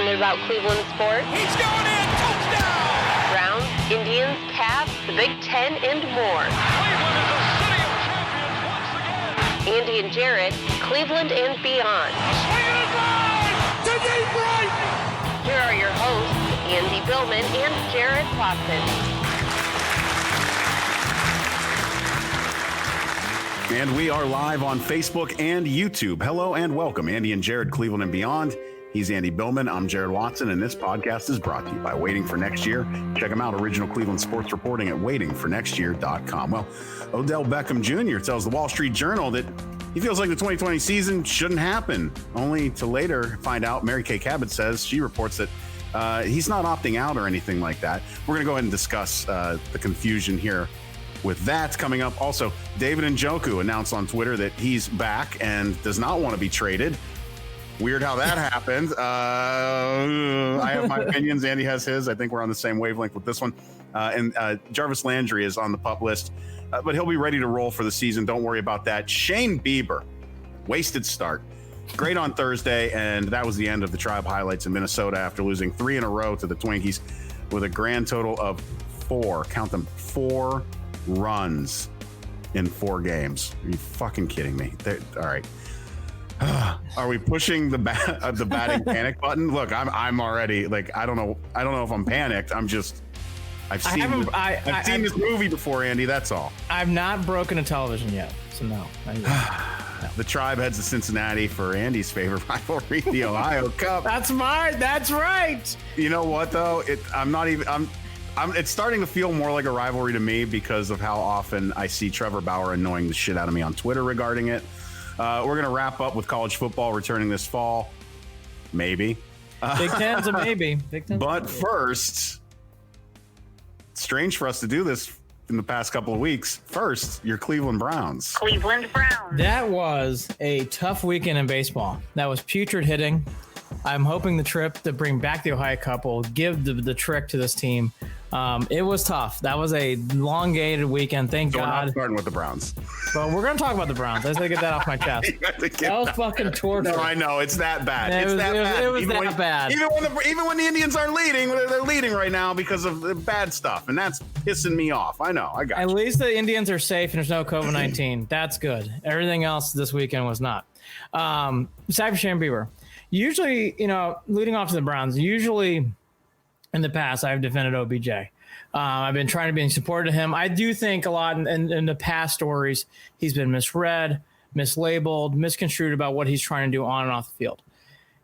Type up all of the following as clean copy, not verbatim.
passionate about Cleveland sports. He's going in! Touchdown! Browns, Indians, Cavs, the Big Ten, and more. Cleveland is a city of champions once again! Andy and Jarid, Cleveland and beyond. Swing it line! To deep right! Here are your hosts, Andy Billman and Jarid Watson. And we are live on Facebook and YouTube. Hello and welcome, Andy and Jarid, Cleveland and beyond. He's Andy Billman. I'm Jarid Watson, and this podcast is brought to you by Waiting for Next Year. Check them out, original Cleveland sports reporting at waitingfornextyear.com. Well, Odell Beckham Jr. tells the Wall Street Journal that he feels like the 2020 season shouldn't happen, only to later find out. Mary Kay Cabot says, she reports that he's not opting out or anything like that. We're going to go ahead and discuss the confusion here with that coming up. Also, David Njoku announced on Twitter that he's back and does not want to be traded. Weird how that happened. I have my opinions. Andy has his. I think we're on the same wavelength with this one. And Jarvis Landry is on the PUP list, but he'll be ready to roll for the season. Don't worry about that. Shane Bieber, wasted start. Great on Thursday, and that was the end of the Tribe highlights in Minnesota after losing 3 in a row to the Twinkies with a grand total of 4. Count them, 4 runs in 4 games. Are you fucking kidding me? All right. Are we pushing the batting panic button? Look, I'm already like, I don't know if I'm panicked. I'm just, I've seen this movie before, Andy. That's all. I've not broken a television yet, so no. The Tribe heads to Cincinnati for Andy's favorite rivalry, the Ohio Cup. That's right. You know what though? It's starting to feel more like a rivalry to me because of how often I see Trevor Bauer annoying the shit out of me on Twitter regarding it. We're going to wrap up with college football returning this fall. Maybe. Big Ten's a maybe. But first, strange for us to do this in the past couple of weeks. First, your Cleveland Browns. Cleveland Browns. That was a tough weekend in baseball. That was putrid hitting. I'm hoping the trip to bring back the Ohio Cup will give the trick to this team. It was tough. That was a elongated weekend. Thank God. We're not starting with the Browns. But we're going to talk about the Browns. I just got to get that off my chest. That was fucking torture. No, I know. It's that bad. It was that bad. Even when the Indians aren't leading, they're leading right now because of the bad stuff. And that's pissing me off. I know. I got At you. least the Indians are safe and there's no COVID-19. That's good. Everything else this weekend was not. Aside from Shane Bieber. Usually, leading off to the Browns, usually in the past, I've defended OBJ. I've been trying to be supportive of him. I do think a lot in the past stories, he's been misread, mislabeled, misconstrued about what he's trying to do on and off the field.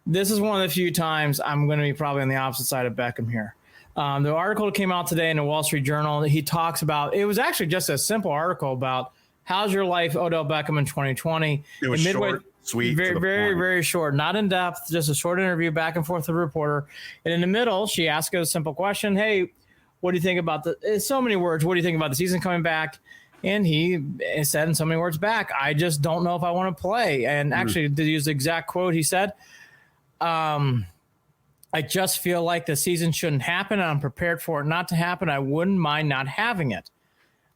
This is one of the few times I'm going to be probably on the opposite side of Beckham here. The article that came out today in the Wall Street Journal, he talks about, it was actually just a simple article about how's your life, Odell Beckham in 2020. It was short. Sweet, very short, not in depth, just a short interview back and forth with a reporter. And in the middle, she asked a simple question. Hey, what do you think about so many words. What do you think about the season coming back? And he said in so many words back, I just don't know if I want to play. And actually, to use the exact quote, he said, I just feel like the season shouldn't happen. And I'm prepared for it not to happen. I wouldn't mind not having it.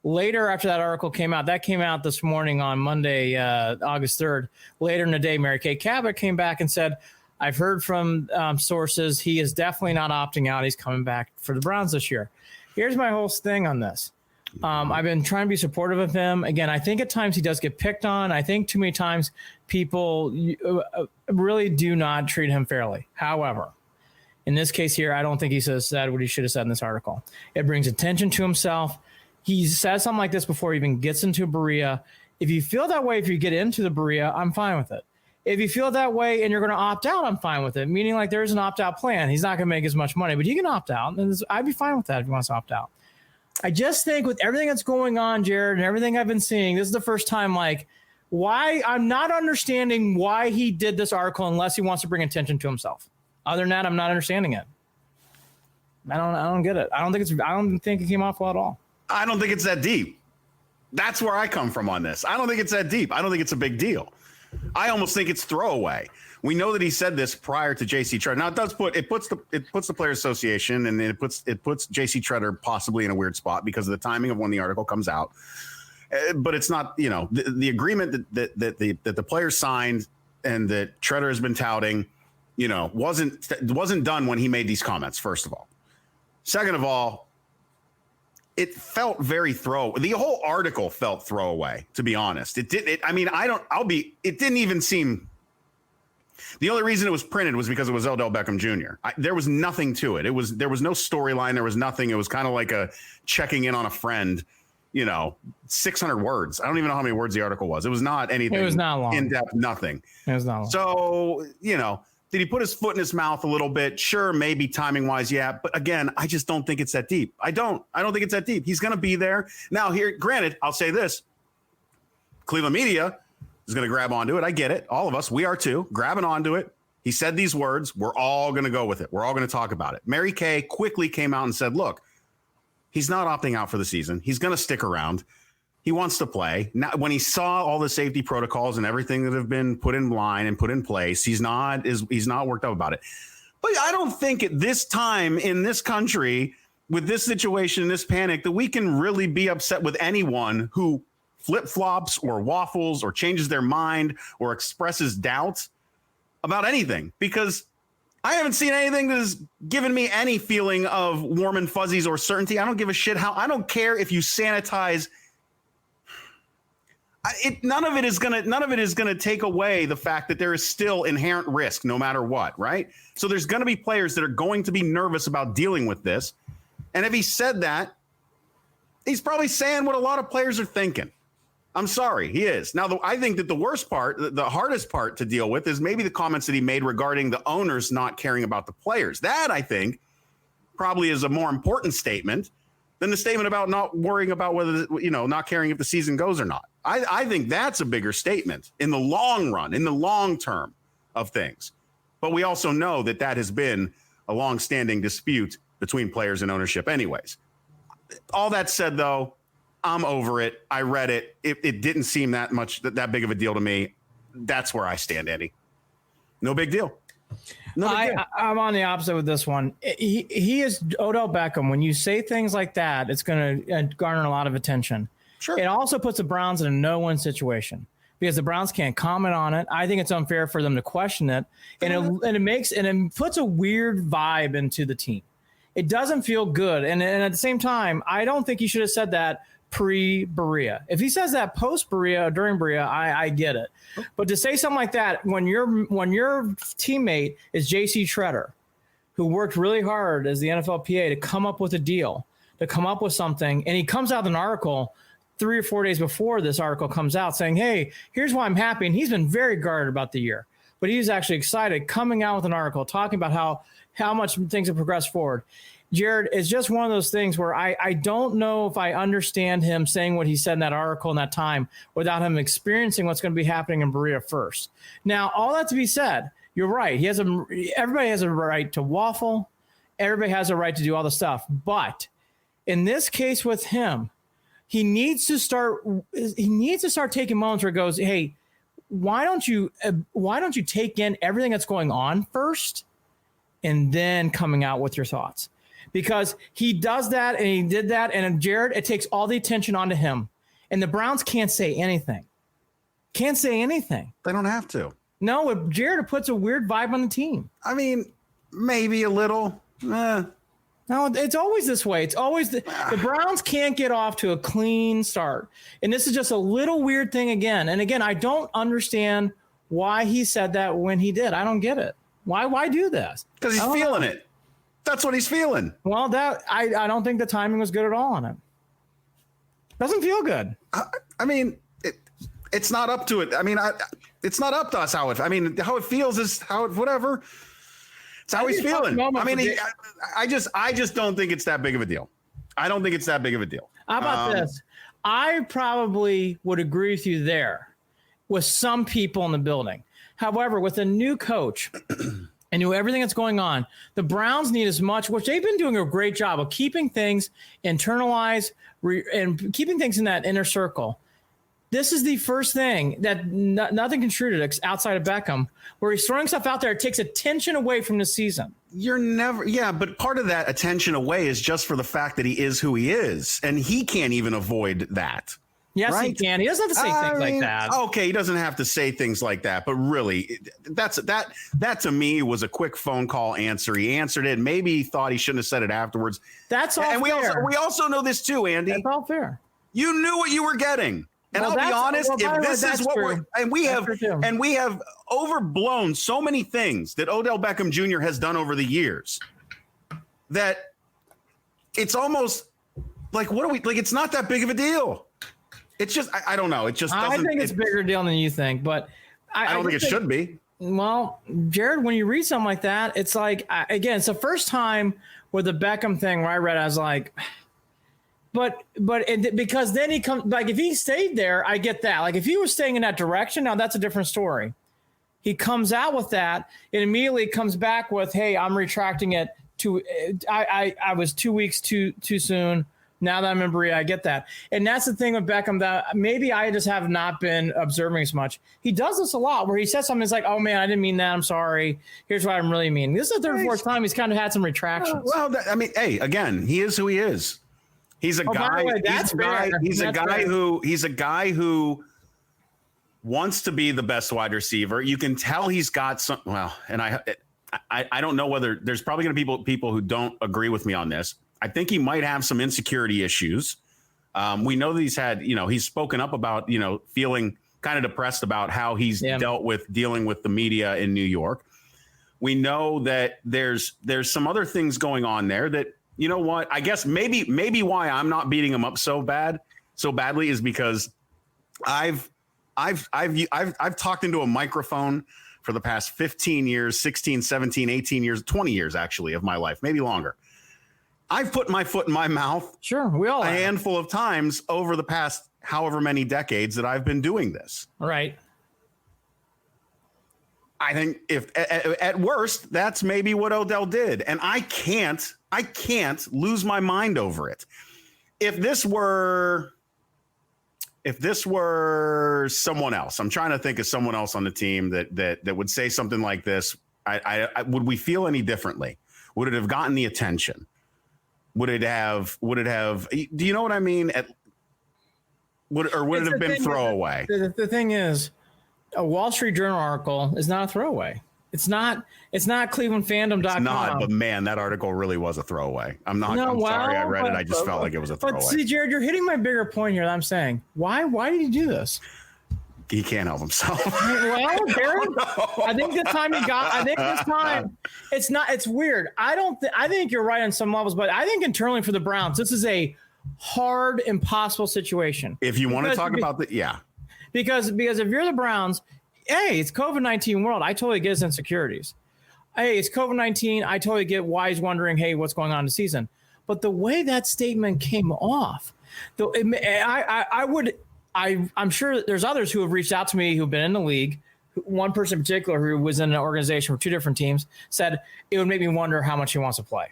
Later, after that article came out, that came out this morning on Monday, August 3rd. Later in the day, Mary Kay Cabot came back and said, I've heard from sources he is definitely not opting out. He's coming back for the Browns this year. Here's my whole thing on this. I've been trying to be supportive of him. Again, I think at times he does get picked on. I think too many times people really do not treat him fairly. However, in this case here, I don't think he said what he should have said in this article. It brings attention to himself. He says something like this before he even gets into Berea. If you feel that way, if you get into the Berea, I'm fine with it. If you feel that way and you're going to opt out, I'm fine with it. Meaning like there's an opt-out plan. He's not going to make as much money, but he can opt out. And I'd be fine with that if he wants to opt out. I just think with everything that's going on, Jarid, and everything I've been seeing, this is the first time why I'm not understanding why he did this article unless he wants to bring attention to himself. Other than that, I'm not understanding it. I don't get it. I don't think it came off well at all. I don't think it's that deep. That's where I come from on this. I don't think it's that deep. I don't think it's a big deal. I almost think it's throwaway. We know that he said this prior to J.C. Tretter. Now it puts the Players Association and it puts J.C. Tretter possibly in a weird spot because of the timing of when the article comes out. But it's not, the agreement that the players signed and that Tretter has been touting wasn't done when he made these comments, first of all. Second of all, it felt very the whole article felt throwaway, to be honest. It didn't even seem. The only reason it was printed was because it was Odell Beckham Jr. There was nothing to it. There was no storyline. There was nothing. It was kind of like a checking in on a friend, 600 words. I don't even know how many words the article was. It was not anything. It was not long. In-depth, nothing. It was not long. So, did he put his foot in his mouth a little bit? Sure, maybe timing wise, yeah. But again, I just don't think it's that deep. I don't think it's that deep. He's going to be there. Now, here, granted, I'll say this. Cleveland media is going to grab onto it. I get it. All of us, we are too, grabbing onto it. He said these words. We're all going to go with it. We're all going to talk about it. Mary Kay quickly came out and said, look, he's not opting out for the season. He's going to stick around. He wants to play. Now, when he saw all the safety protocols and everything that have been put in line and put in place, he's not worked up about it. But I don't think at this time in this country, with this situation, this panic, that we can really be upset with anyone who flip-flops or waffles or changes their mind or expresses doubts about anything, because I haven't seen anything that has given me any feeling of warm and fuzzies or certainty. I don't give a shit I don't care if you sanitize. None of it is gonna take away the fact that there is still inherent risk no matter what, right? So there's gonna be players that are going to be nervous about dealing with this. And if he said that, he's probably saying what a lot of players are thinking. I'm sorry, he is. Now, I think that the worst part, the hardest part to deal with is maybe the comments that he made regarding the owners not caring about the players. That, I think, probably is a more important statement than the statement about not worrying about whether, not caring if the season goes or not. I think that's a bigger statement in the long run, in the long term of things. But we also know that has been a long-standing dispute between players and ownership anyways. All that said, though, I'm over it. I read it. It didn't seem that big of a deal to me. That's where I stand, Andy. No big deal. I'm on the opposite with this one. He is Odell Beckham. When you say things like that, it's going to garner a lot of attention. Sure. It also puts the Browns in a no-win situation because the Browns can't comment on it. I think it's unfair for them to question it, and it puts a weird vibe into the team. It doesn't feel good, and at the same time, I don't think he should have said that pre-Berea. If he says that post-Berea or during Berea, I get it. But to say something like that when your teammate is J.C. Treader, who worked really hard as the NFLPA to come up with a deal, to come up with something, and he comes out with an article 3 or 4 days before this article comes out saying, hey, here's why I'm happy. And he's been very guarded about the year. But he's actually excited coming out with an article talking about how much things have progressed forward. Jared, it's just one of those things where I don't know if I understand him saying what he said in that article in that time without him experiencing what's going to be happening in Berea first. Now, all that to be said, you're right. Everybody has a right to waffle. Everybody has a right to do all the stuff. But in this case with him, he needs to start taking moments where he goes, hey, why don't you take in everything that's going on first and then coming out with your thoughts? Because he does that and he did that. And Jared, it takes all the attention onto him. And the Browns can't say anything. Can't say anything. They don't have to. No, Jared puts a weird vibe on the team. I mean, maybe a little. No, it's always this way. It's always the Browns can't get off to a clean start. And this is just a little weird thing again. And again, I don't understand why he said that when he did. I don't get it. Why do this? Because he's feeling it. That's what he's feeling. Well, I don't think the timing was good at all on him. Doesn't feel good. I mean, it's not up to it. I mean, it's not up to us how it feels is how it, whatever. It's how he's feeling. I mean, I just don't think it's that big of a deal. I don't think it's that big of a deal. How about this? I probably would agree with you there with some people in the building. However, with a new coach and everything that's going on, the Browns need as much, which they've been doing a great job of keeping things internalized and keeping things in that inner circle. This is the first thing that nothing contributed outside of Beckham, where he's throwing stuff out there. It takes attention away from the season. But part of that attention away is just for the fact that he is who he is, and he can't even avoid that. Yes, right? he can. He doesn't have to say things like that. Okay, he doesn't have to say things like that, but really, that to me was a quick phone call answer. He answered it. Maybe he thought he shouldn't have said it afterwards. That's all and fair. we also know this too, Andy. That's all fair. You knew what you were getting. And Well, I'll be honest, if this is what true. we have overblown so many things that Odell Beckham Jr. has done over the years that it's almost like, what are we like? It's not that big of a deal. It's just, I don't know. It just doesn't. I think it's a bigger deal than you think, but I don't think it should be. Well, Jared, when you read something like that, it's like, again, it's the first time with the Beckham thing where I read, I was like, because then he comes, like, if he stayed there, I get that. Like, if he was staying in that direction, now that's a different story. He comes out with that, it immediately comes back with, hey, I'm retracting it I was 2 weeks too soon. Now that I'm in Berea, I get that. And that's the thing with Beckham that maybe I just have not been observing as much. He does this a lot where he says something, it's like, oh, man, I didn't mean that. I'm sorry. Here's what I'm really meaning. This is the third or fourth time he's kind of had some retractions. Well, I mean, hey, again, he is who he is. He's a guy. He's a guy who wants to be the best wide receiver. You can tell he's got some. Well, and I don't know whether there's probably going to be people who don't agree with me on this. I think he might have some insecurity issues. We know that he's had, he's spoken up about, feeling kind of depressed about how he's dealt with dealing with the media in New York. We know that there's some other things going on there that, you know what, I guess maybe why I'm not beating him up so badly is because I've talked into a microphone for the past 15 years, 16, 17, 18 years, 20 years, actually, of my life, maybe longer. I've put my foot in my mouth we all a have. handful of times over the past however many decades that I've been doing this. Right. I think if at worst, that's maybe what Odell did. And I can't lose my mind over it. If this were someone else, I'm trying to think of someone else on the team that would say something like this. Would we feel any differently? Would it have gotten the attention? Would it have, do you know what I mean? Would it have been throwaway? The thing is, a Wall Street Journal article is not a throwaway. It's not clevelandfandom.com. It's not, but man, that article really was a throwaway. I'm sorry I read it. I just felt like it was a throwaway. But see, Jared, you're hitting my bigger point here that I'm saying. Why did he do this? He can't help himself. Well, Jared, I think this time it's weird. I think you're right on some levels, but I think internally for the Browns, this is a hard, impossible situation. If you want to talk about because if you're the Browns, hey, it's COVID-19 world. I totally get his insecurities. Hey, it's COVID-19. I totally get why he's wondering, hey, what's going on in the season. But the way that statement came off, I'm sure there's others who have reached out to me who've been in the league. One person in particular who was in an organization for two different teams said it would make me wonder how much he wants to play.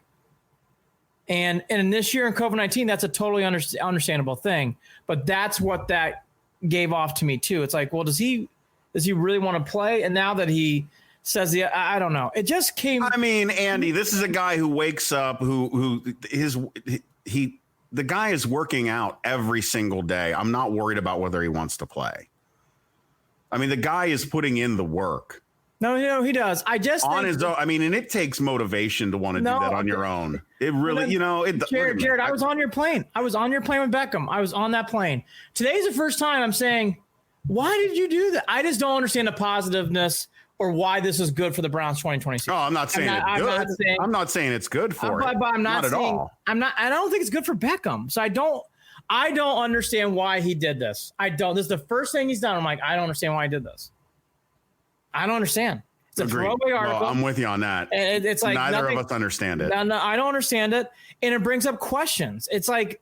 And this year in COVID-19, that's a totally understandable thing. But that's what that gave off to me too. It's like, well, does he really want to play? And now that he says I don't know. It just came. I mean, Andy, this is a guy who wakes up, the guy is working out every single day. I'm not worried about whether he wants to play. I mean, the guy is putting in the work. No, he does. I just on his own. I mean, and it takes motivation to want to do that on your own. It really, Jared, I was on your plane. I was on your plane with Beckham. I was on that plane. Today's the first time I'm saying, why did you do that? I just don't understand the positiveness or why this is good for the Browns 2026. Oh, I'm not saying it's good. I'm not saying it's good for it. But I'm not at saying, all. I don't think it's good for Beckham. So I don't understand why he did this. This is the first thing he's done. I'm like, I don't understand why he did this. I don't understand. It's a throwaway article. Well, I'm with you on that. And it's like neither of us understand it. No, I don't understand it. And it brings up questions. It's like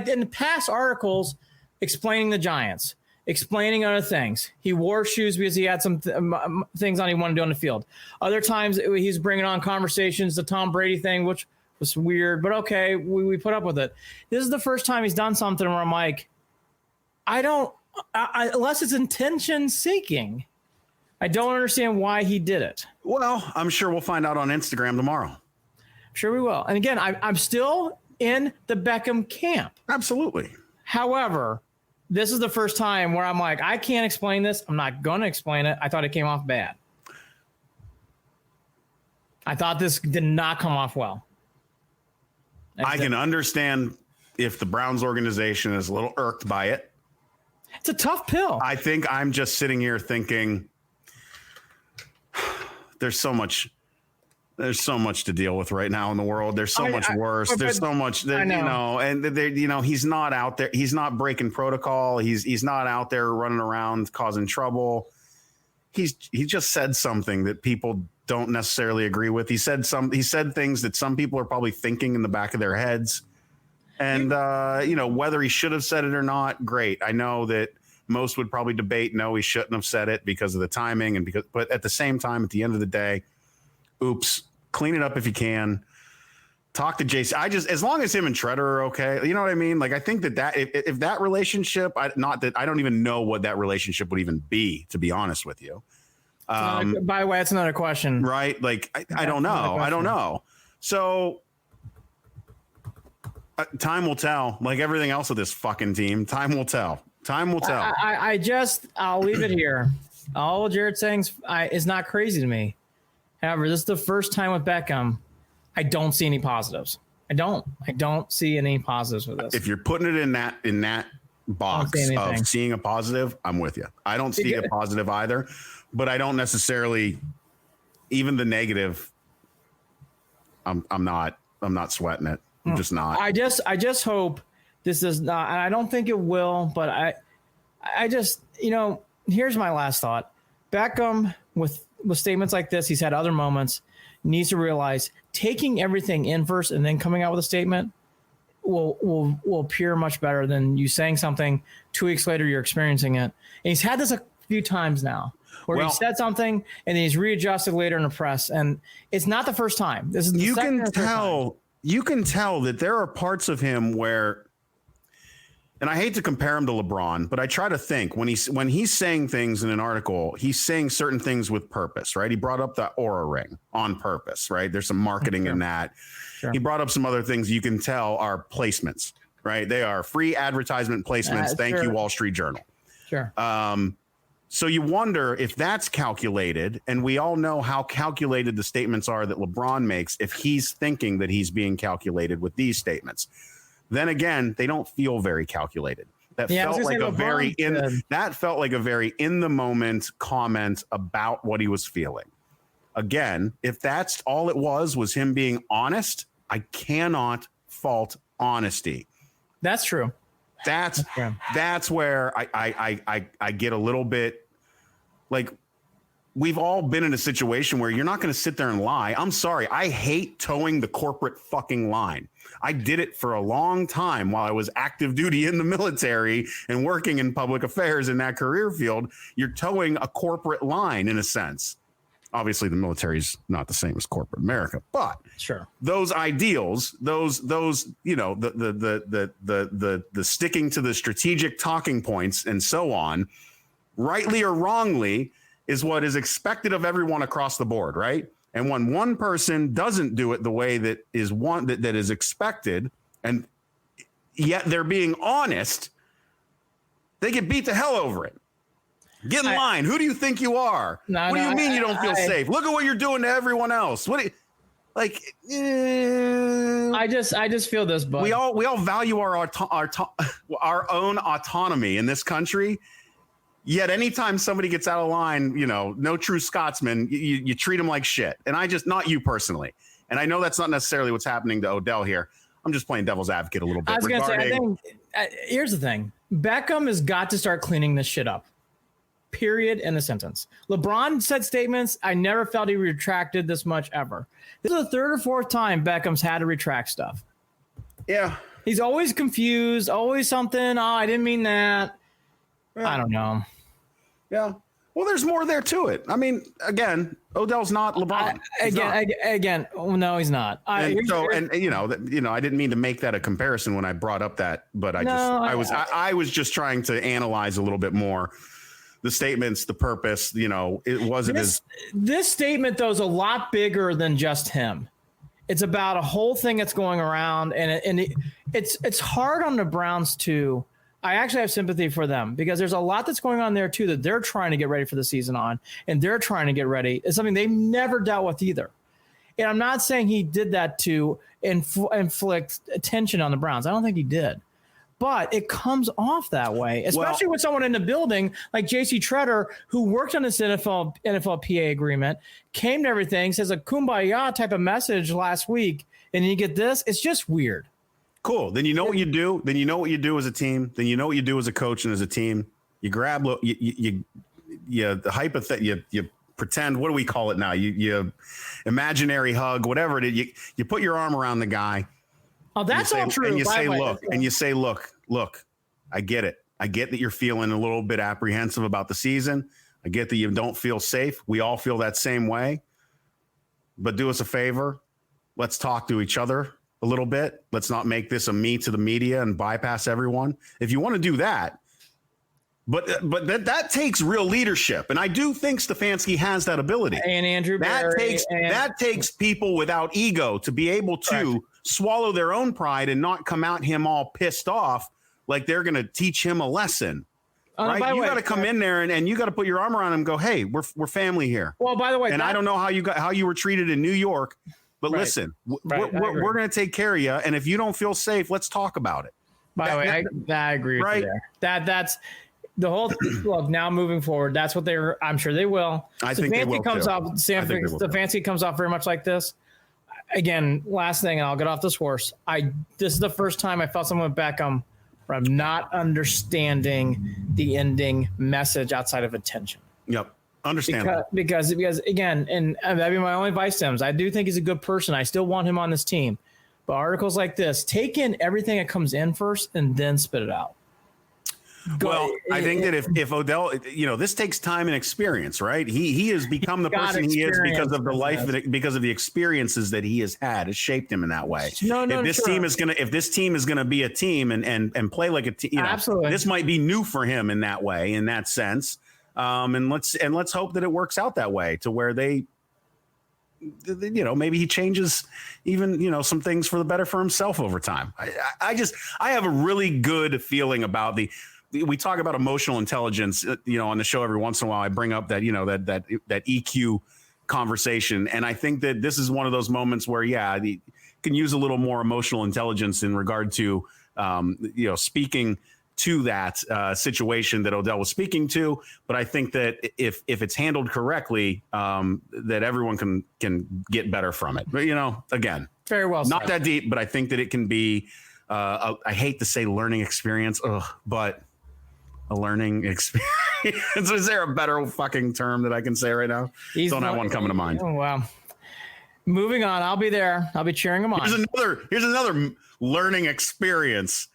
in the past articles explaining the Giants, explaining other things. He wore shoes because he had some things on he wanted to do on the field. Other times he's bringing on conversations, the Tom Brady thing, which was weird, but okay, we put up with it. This is the first time he's done something where I'm like, unless it's intention seeking, I don't understand why he did it. Well, I'm sure we'll find out on Instagram tomorrow. Sure we will. And again, I'm still in the Beckham camp. Absolutely. However, this is the first time where I'm like, I can't explain this. I'm not going to explain it. I thought it came off bad. I thought this did not come off well. I can understand if the Browns organization is a little irked by it. It's a tough pill. I think I'm just sitting here thinking there's so much to deal with right now in the world. There's so much worse. There's so much that, and he's not out there. He's not breaking protocol. He's not out there running around causing trouble. He just said something that people don't necessarily agree with. He said things that some people are probably thinking in the back of their heads. And, whether he should have said it or not, great. I know that most would probably debate, no, he shouldn't have said it because of the timing but at the same time, at the end of the day, oops, clean it up if you can. Talk to Jason. As long as him and Treader are okay, you know what I mean? Like, I think that if that relationship, I don't even know what that relationship would even be, to be honest with you. By the way, that's another question. Right? Like, I don't know. I don't know. So time will tell. Like everything else with this fucking team, time will tell. Time will tell. I'll leave it here. All Jared saying is not crazy to me. However, this is the first time with Beckham. I don't see any positives. I don't see any positives with this. If you're putting it in that box of seeing a positive, I'm with you. I don't see a positive either, but I don't necessarily even the negative. I'm not sweating it. I'm just not. I just hope this does not, and I don't think it will, but I just, here's my last thought. Beckham with statements like this, he's had other moments, needs to realize taking everything in first and then coming out with a statement will appear much better than you saying something 2 weeks later, you're experiencing it. And he's had this a few times now where he said something and then he's readjusted later in the press. And it's not the first time. This is the second or third time. You can tell that there are parts of him where, and I hate to compare him to LeBron, but I try to think when he's saying things in an article, he's saying certain things with purpose, right? He brought up the Aura ring on purpose, right? There's some marketing in that. Sure. He brought up some other things you can tell are placements, right? They are free advertisement placements. Thank you, Wall Street Journal. Sure. So you wonder if that's calculated, and we all know how calculated the statements are that LeBron makes if he's thinking that he's being calculated with these statements. Then again, they don't feel very calculated. That felt like a very in the moment comment about what he was feeling. Again, if that's all it was him being honest, I cannot fault honesty. That's true. That's where I get a little bit like we've all been in a situation where you're not going to sit there and lie. I'm sorry. I hate towing the corporate fucking line. I did it for a long time while I was active duty in the military and working in public affairs in that career field. You're towing a corporate line in a sense. Obviously, the military is not the same as corporate America, but sure, those ideals, those the sticking to the strategic talking points and so on, rightly or wrongly, is what is expected of everyone across the board, right? And when one person doesn't do it the way that is expected, and yet they're being honest, they get beat the hell over it. Get in line. Who do you think you are? What do you mean you don't feel safe? Look at what you're doing to everyone else. What do you, like? I just feel this, but we all value our own autonomy in this country. Yet anytime somebody gets out of line, no true Scotsman, you treat them like shit. And not you personally. And I know that's not necessarily what's happening to Odell here. I'm just playing devil's advocate a little bit. I was going to say, I think, here's the thing. Beckham has got to start cleaning this shit up. Period. In a sentence. LeBron said statements. I never felt he retracted this much ever. This is the third or fourth time Beckham's had to retract stuff. Yeah. He's always confused, always something. Oh, I didn't mean that. Yeah. I don't know. Yeah. Well, there's more there to it. I mean, again, Odell's not LeBron. Again, no, he's not. I didn't mean to make that a comparison when I brought up that, but I was just trying to analyze a little bit more the statements, the purpose. It wasn't this statement though is a lot bigger than just him. It's about a whole thing that's going around, and it's hard on the Browns too. I actually have sympathy for them because there's a lot that's going on there too that they're trying to get ready for the season on, and they're trying to get ready. It's something they've never dealt with either. And I'm not saying he did that to inflict tension on the Browns. I don't think he did. But it comes off that way, especially with someone in the building like J.C. Treader, who worked on this NFLPA agreement, came to everything, says a kumbaya type of message last week, and you get this. It's just weird. Cool. Then you know what you do. Then you know what you do as a team. Then you know what you do as a coach and as a team. You grab you pretend. What do we call it now? You imaginary hug, whatever it is. You put your arm around the guy. Oh, that's all true. And you say, look, I get it. I get that you're feeling a little bit apprehensive about the season. I get that you don't feel safe. We all feel that same way. But do us a favor. Let's talk to each other a little bit. Let's not make this a me to the media and bypass everyone. If you want to do that, but that takes real leadership. And I do think Stefanski has that ability. And Andrew Berry. That takes people without ego to be able to swallow their own pride and not come out him all pissed off like they're going to teach him a lesson. Right? You got to come in there and you got to put your arm around him and go, hey, we're family here. Well, by the way, and I don't know how you were treated in New York, but listen, we're going to take care of you. And if you don't feel safe, let's talk about it. By the way, I agree with you there. That's the whole look. Now moving forward, that's what I'm sure they will. I think they will. Stefanski comes off very much like this. Again, last thing, and I'll get off this horse. This is the first time I felt someone with Beckham where I'm not understanding the ending message outside of attention. Yep. Understandable. Because again, and that'd be my only advice to him. I do think he's a good person. I still want him on this team. But articles like this, take in everything that comes in first and then spit it out. I think that if Odell, this takes time and experience, right? He has become the person he is because of because of the experiences that he has had. It shaped him in that way. If this team is gonna be a team and play like a team, absolutely, this might be new for him in that way, in that sense. And let's hope that it works out that way to where they, maybe he changes even, some things for the better for himself over time. I have a really good feeling about we talk about emotional intelligence, on the show every once in a while. I bring up that, that EQ conversation. And I think that this is one of those moments where, you can use a little more emotional intelligence in regard to, speaking to that situation that Odell was speaking to. But I think that if it's handled correctly, that everyone can get better from it. But, again, very well, not that deep, but I think that it can be, I hate to say learning experience, but a learning experience. Is there a better fucking term that I can say right now? Don't have one coming to mind. Oh, wow. Moving on. I'll be there. I'll be cheering them on. Here's another learning experience.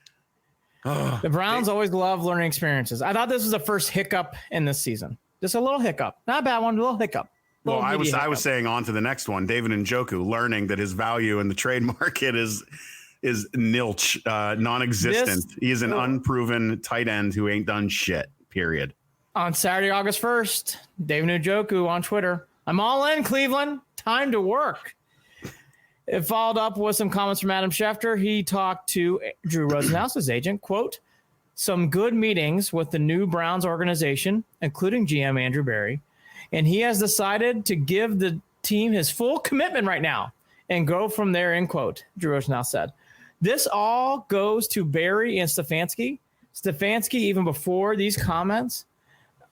The Browns always love learning experiences. I thought this was the first hiccup in this season. Just a little hiccup. Not a bad one, a little hiccup. I was saying on to the next one, David Njoku, learning that his value in the trade market is nilch, non-existent. He is an unproven tight end who ain't done shit, period. On Saturday, August 1st, David Njoku on Twitter. I'm all in, Cleveland. Time to work. It followed up with some comments from Adam Schefter. He talked to Drew Rosenhaus's agent, quote, some good meetings with the new Browns organization, including GM Andrew Berry, and he has decided to give the team his full commitment right now and go from there, end quote, Drew Rosenhaus said. This all goes to Berry and Stefanski. Stefanski, even before these comments,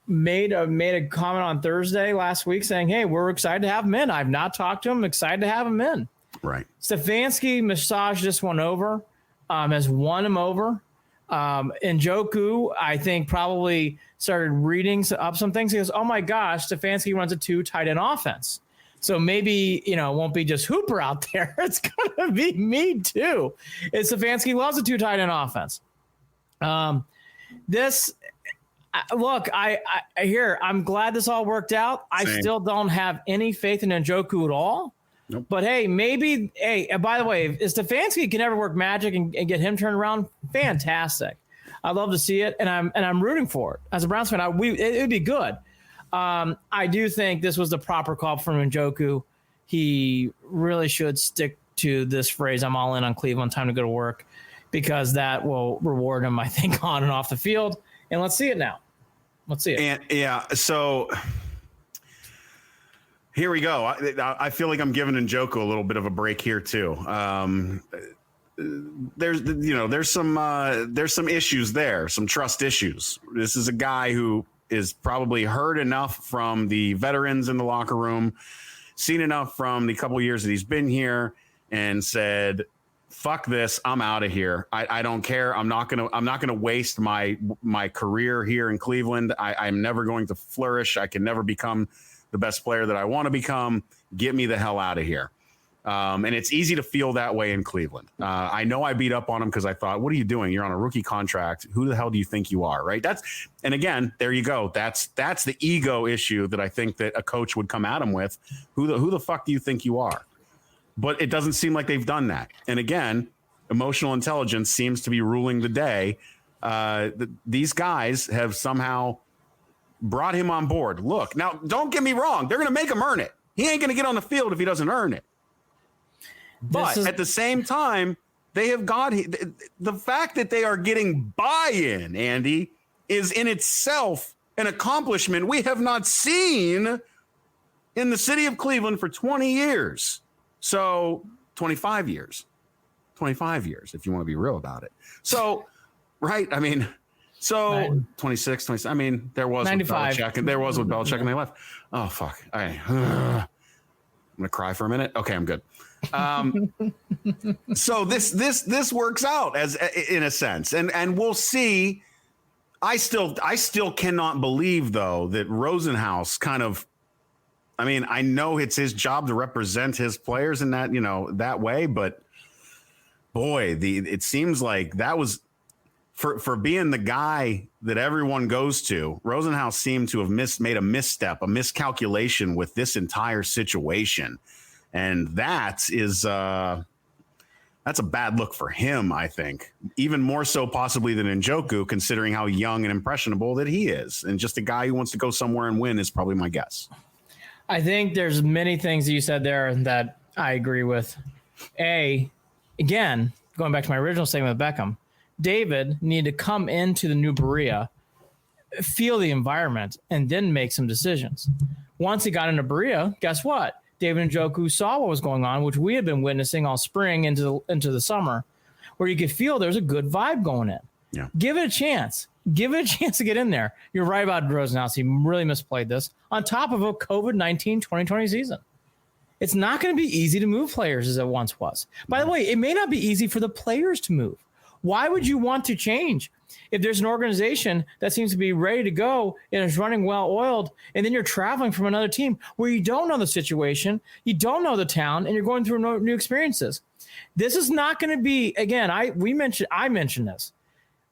made a comment on Thursday last week saying, hey, we're excited to have him in. I've not talked to him. Excited to have him in. Right. Stefanski massaged this one over, has won him over. Njoku, I think, probably started reading up some things. He goes, oh, my gosh, Stefanski runs a 2 tight end offense. So maybe, it won't be just Hooper out there. It's going to be me, too. Stefanski loves a 2 tight end offense. Look, I hear, I'm glad this all worked out. I still don't have any faith in Njoku at all. Nope. But, hey, maybe, by the way, if Stefanski can ever work magic and get him turned around, fantastic. I'd love to see it, and I'm rooting for it. As a Browns fan, it would be good. I do think this was the proper call from Njoku. He really should stick to this phrase, I'm all in on Cleveland, time to go to work. because that will reward him, I think, on and off the field. And let's see it now. Let's see it. And yeah, so here we go. I feel like I'm giving Njoku a little bit of a break here too. There's some issues there, some trust issues. This is a guy who is probably heard enough from the veterans in the locker room, seen enough from the couple of years that he's been here, and said, fuck this, I'm out of here. I don't care. I'm not gonna waste my career here in Cleveland. I'm never going to flourish. I can never become the best player that I want to become. Get me the hell out of here. And it's easy to feel that way in Cleveland. I know I beat up on him because I thought, what are you doing? You're on a rookie contract. Who the hell do you think you are? Right. And again, there you go. That's the ego issue that I think that a coach would come at him with. Who the fuck do you think you are? But it doesn't seem like they've done that. And again, emotional intelligence seems to be ruling the day. These guys have somehow brought him on board. Look, now, don't get me wrong. They're going to make him earn it. He ain't going to get on the field if he doesn't earn it. But at the same time, they have got the fact that they are getting buy-in, Andy, is in itself an accomplishment we have not seen in the city of Cleveland for 20 years. So 25 years, if you want to be real about it. So, right. I mean, so 26, 27. I mean, there was 95. With Belichick, and there was with Belichick and they left. Oh, fuck. I'm going to cry for a minute. Okay, I'm good. So this works out as in a sense, and we'll see. I still cannot believe though that Rosenhaus kind of, I mean, I know it's his job to represent his players in that, that way, but boy, it seems like that was for being the guy that everyone goes to. Rosenhaus seemed to have made a misstep, a miscalculation with this entire situation. And that is that's a bad look for him, I think, even more so possibly than Njoku, considering how young and impressionable that he is. And just a guy who wants to go somewhere and win is probably my guess. I think there's many things that you said there that I agree with. Again, going back to my original statement with Beckham, David needed to come into the new Berea, feel the environment, and then make some decisions. Once he got into Berea, guess what? David Njoku saw what was going on, which we had been witnessing all spring into the summer, where you could feel there's a good vibe going in. Yeah. Give it a chance. Give it a chance to get in there. You're right about Rosenhaus. He really misplayed this on top of a COVID-19 2020 season. It's not going to be easy to move players as it once was. By the way, it may not be easy for the players to move. Why would you want to change if there's an organization that seems to be ready to go and is running well-oiled, and then you're traveling from another team where you don't know the situation, you don't know the town, and you're going through new experiences? This is not going to be, again, I mentioned this.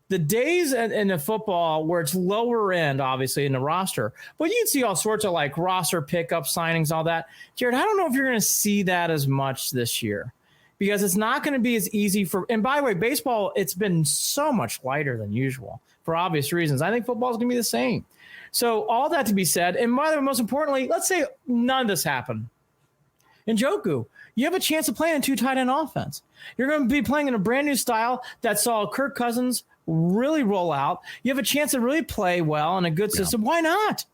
The days in the football where it's lower end, obviously, in the roster, but you'd see all sorts of like roster pickup signings, all that. Jared, I don't know if you're going to see that as much this year, because it's not going to be as easy and by the way, baseball, it's been so much lighter than usual for obvious reasons. I think football is going to be the same. So all that to be said, and by the way, most importantly, let's say none of this happened. Njoku, you have a chance to play in 2 tight end offense. You're going to be playing in a brand new style that saw Kirk Cousins really roll out. You have a chance to really play well in a good system. Why not?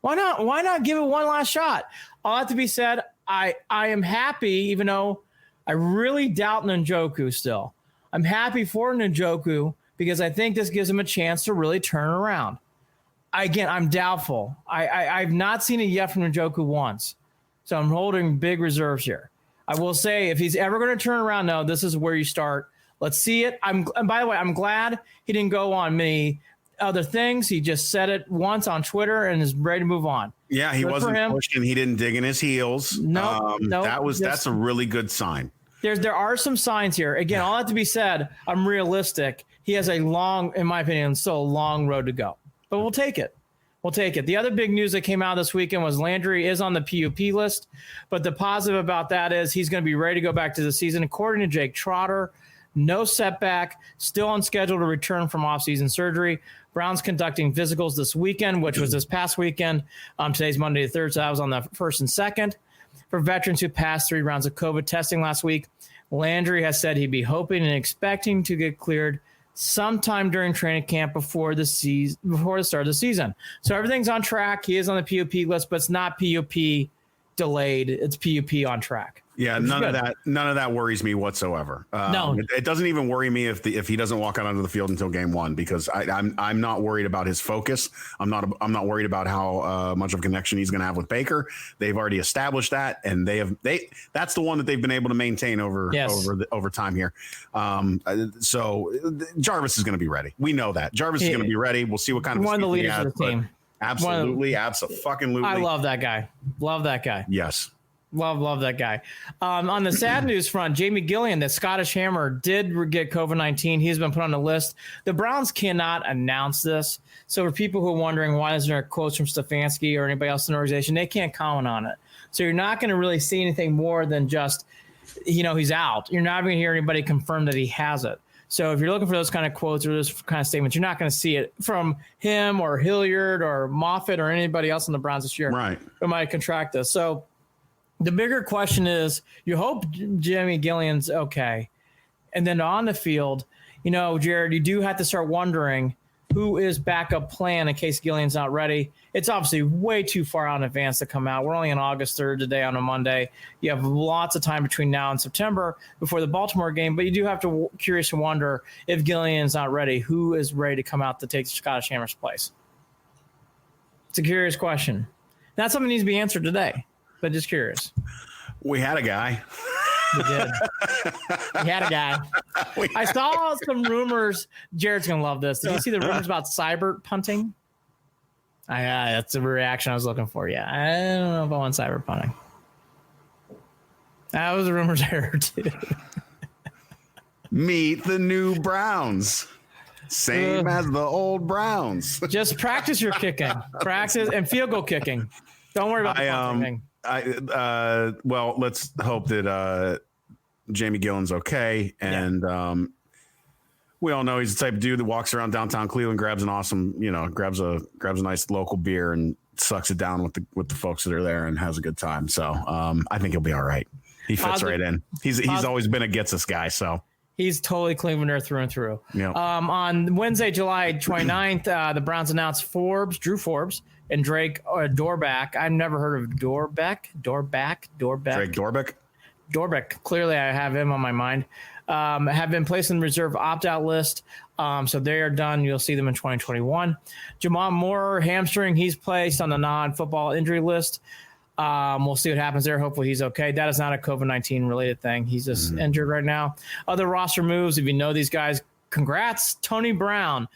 Why not give it one last shot? All that to be said, I am happy, even though I really doubt Njoku still. I'm happy for Njoku because I think this gives him a chance to really turn around. Again, I'm doubtful. I've not seen it yet from Njoku once. So I'm holding big reserves here. I will say if he's ever going to turn around, no, this is where you start. Let's see it. And by the way, I'm glad he didn't go on many other things. He just said it once on Twitter and is ready to move on. Yeah, he wasn't pushing. He didn't dig in his heels. No, that's a really good sign. There are some signs here. Again, all that to be said, I'm realistic. He has a long, in my opinion, still a long road to go. But we'll take it. We'll take it. The other big news that came out this weekend was Landry is on the PUP list. But the positive about that is he's going to be ready to go back to the season. According to Jake Trotter, no setback, still on schedule to return from offseason surgery. Browns conducting physicals this weekend, which was this past weekend. Today's Monday the 3rd, so that was on the 1st and 2nd. For veterans who passed 3 rounds of COVID testing last week, Landry has said he'd be hoping and expecting to get cleared sometime during training camp before the start of the season. So everything's on track. He is on the PUP list, but it's not PUP delayed. It's PUP on track. Yeah, none of that worries me whatsoever. No, it doesn't even worry me if he doesn't walk out onto the field until game one, because I'm not worried about his focus. I'm not worried about how much of a connection he's going to have with Baker. They've already established that, and that's the one that they've been able to maintain over time here. So Jarvis is going to be ready. We know that Jarvis is going to be ready. We'll see what kind of one of the leaders of the team. Absolutely, absolutely. I love that guy. Love that guy. Yes. Love that guy. On the sad news front, Jamie Gillian, the Scottish Hammer, did get COVID-19. He's been put on the list. The Browns cannot announce this. So for people who are wondering why isn't there quotes from Stefanski or anybody else in the organization, they can't comment on it. So you're not going to really see anything more than just, he's out. You're not going to hear anybody confirm that he has it. So if you're looking for those kind of quotes or those kind of statements, you're not going to see it from him or Hilliard or Moffitt or anybody else in the Browns this year. Right. Who might contract this. So the bigger question is, you hope Jamie Gillian's okay. And then on the field, Jared, you do have to start wondering who is backup plan in case Gillian's not ready. It's obviously way too far out in advance to come out. We're only on August 3rd today on a Monday. You have lots of time between now and September before the Baltimore game, but you do have to curious to wonder if Gillian's not ready, who is ready to come out to take Scottish Hammer's place? It's a curious question. Not something that needs to be answered today, but just curious. We had a guy. We did. We had a guy. I saw some rumors. Jared's going to love this. Did you see the rumors about cyber punting? That's the reaction I was looking for. Yeah, I don't know if I want cyber punting. That was the rumors I heard too. Meet the new Browns. Same as the old Browns. Just practice your kicking. Practice and field goal kicking. Don't worry about the punting thing. Well, let's hope that Jamie Gillian's okay. And we all know he's the type of dude that walks around downtown Cleveland, grabs an awesome, grabs a nice local beer and sucks it down with the folks that are there and has a good time. So I think he'll be all right. He fits right in. He's always been a gets us guy. So he's totally Clevelander through and through. Yeah. On Wednesday, July 29th, the Browns announced Drew Forbes, and Drake Dorbeck. I've never heard of Dorbeck. Drake Dorbeck. Dorbeck. Clearly, I have him on my mind. Have been placed in the reserve opt-out list. So they are done. You'll see them in 2021. Jamal Moore, hamstring. He's placed on the non-football injury list. We'll see what happens there. Hopefully he's okay. That is not a COVID-19 related thing. He's just injured right now. Other roster moves, if you know these guys, congrats. Tony Brown,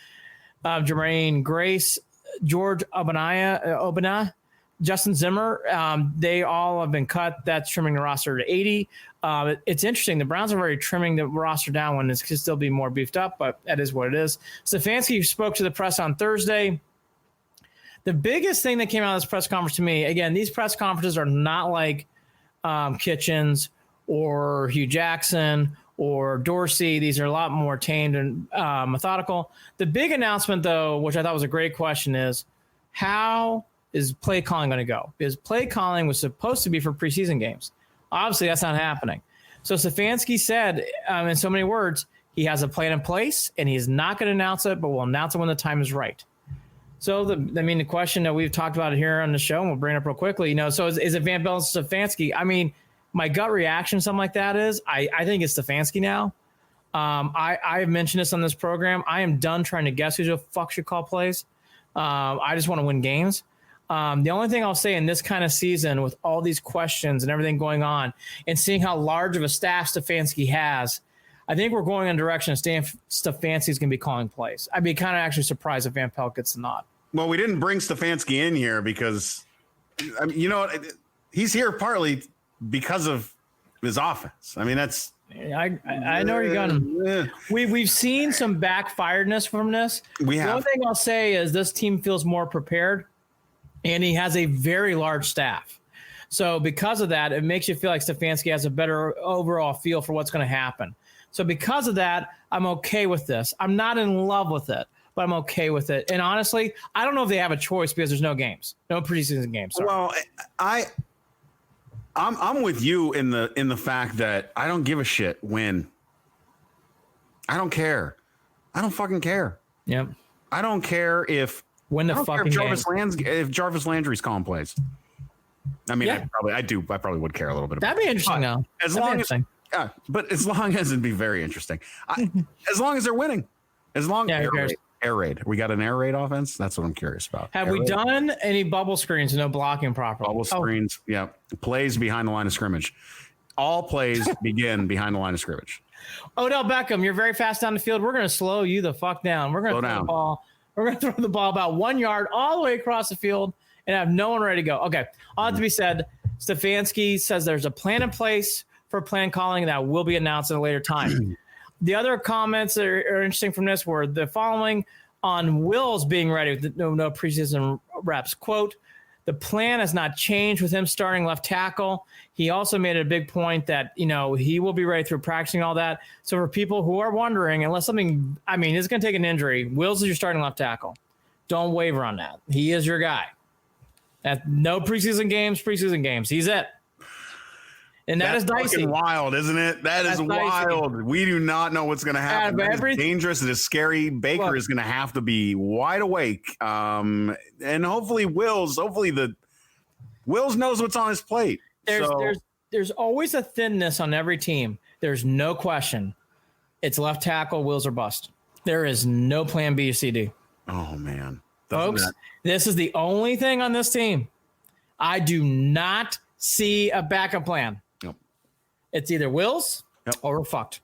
Jermaine Grace, George Obana, Justin Zimmer, they all have been cut. That's trimming the roster to 80. It's interesting. The Browns are already trimming the roster down when it could still be more beefed up, but that is what it is. Stefanski spoke to the press on Thursday. The biggest thing that came out of this press conference to me, again, these press conferences are not like Kitchens or Hugh Jackson or Dorsey. These are a lot more tamed and methodical. The big announcement, though, which I thought was a great question, is how is play calling going to go? Because play calling was supposed to be for preseason games. Obviously, that's not happening. So Stefanski said, in so many words, he has a plan in place, and he's not going to announce it, but will announce it when the time is right. So, the question that we've talked about here on the show, and we'll bring it up real quickly, so is it Van Bellen Stefanski? I mean, my gut reaction to something like that is I think it's Stefanski now. I've mentioned this on this program. I am done trying to guess who the fuck should call plays. I just want to win games. The only thing I'll say in this kind of season with all these questions and everything going on and seeing how large of a staff Stefanski has, I think we're going in a direction of Stefanski's going to be calling plays. I'd be kind of actually surprised if Van Pelt gets the nod. Well, we didn't bring Stefanski in here because, I mean, you know what? He's here partly because of his offense. I mean, that's. I know where you're going. Yeah. We've seen some backfiredness from this. We have. The only thing I'll say is this team feels more prepared, and he has a very large staff. So because of that, it makes you feel like Stefanski has a better overall feel for what's going to happen. So because of that, I'm okay with this. I'm not in love with it, but I'm okay with it. And honestly, I don't know if they have a choice because there's no games, no preseason games. Sorry. Well, I'm with you in the fact that I don't give a shit when. I don't care. I don't fucking care. Yep. I don't care if When the fucking if Jarvis Landry's calling plays. I mean, Yeah. I probably would care a little bit about That'd be interesting, though. as That'd be long as interesting. yeah, but as long as it'd be very interesting. As long as they're winning. As long Yeah, who air raid. We got an air raid offense. That's what I'm curious about. Have Air we raid? done any bubble screens? No blocking properly. Bubble screens? Yeah. Plays behind the line of scrimmage. All plays begin behind the line of scrimmage. Odell Beckham, you're very fast down the field. We're going to slow you the fuck down. We're going to throw the ball. We're going to throw the ball about 1 yard all the way across the field and have no one ready to go. Okay. All that to be said, Stefanski says there's a plan in place for plan calling that will be announced at a later time. The other comments that are interesting from this were the following on Wills being ready with no preseason reps. Quote, the plan has not changed with him starting left tackle. He also made a big point that, he will be ready through practicing all that. So for people who are wondering, unless it's going to take an injury, Wills is your starting left tackle. Don't waver on that. He is your guy. No preseason games. He's it. And that's dicey. Wild, isn't it? That's wild. Dicey. We do not know what's going to happen. It's dangerous. It is scary. Baker is going to have to be wide awake. And hopefully Wills knows what's on his plate. There's always a thinness on every team. There's no question. It's left tackle, Wills or bust. There is no plan B or C, D. Oh, man. Folks, this is the only thing on this team. I do not see a backup plan. Yep. It's either Wills or we're fucked.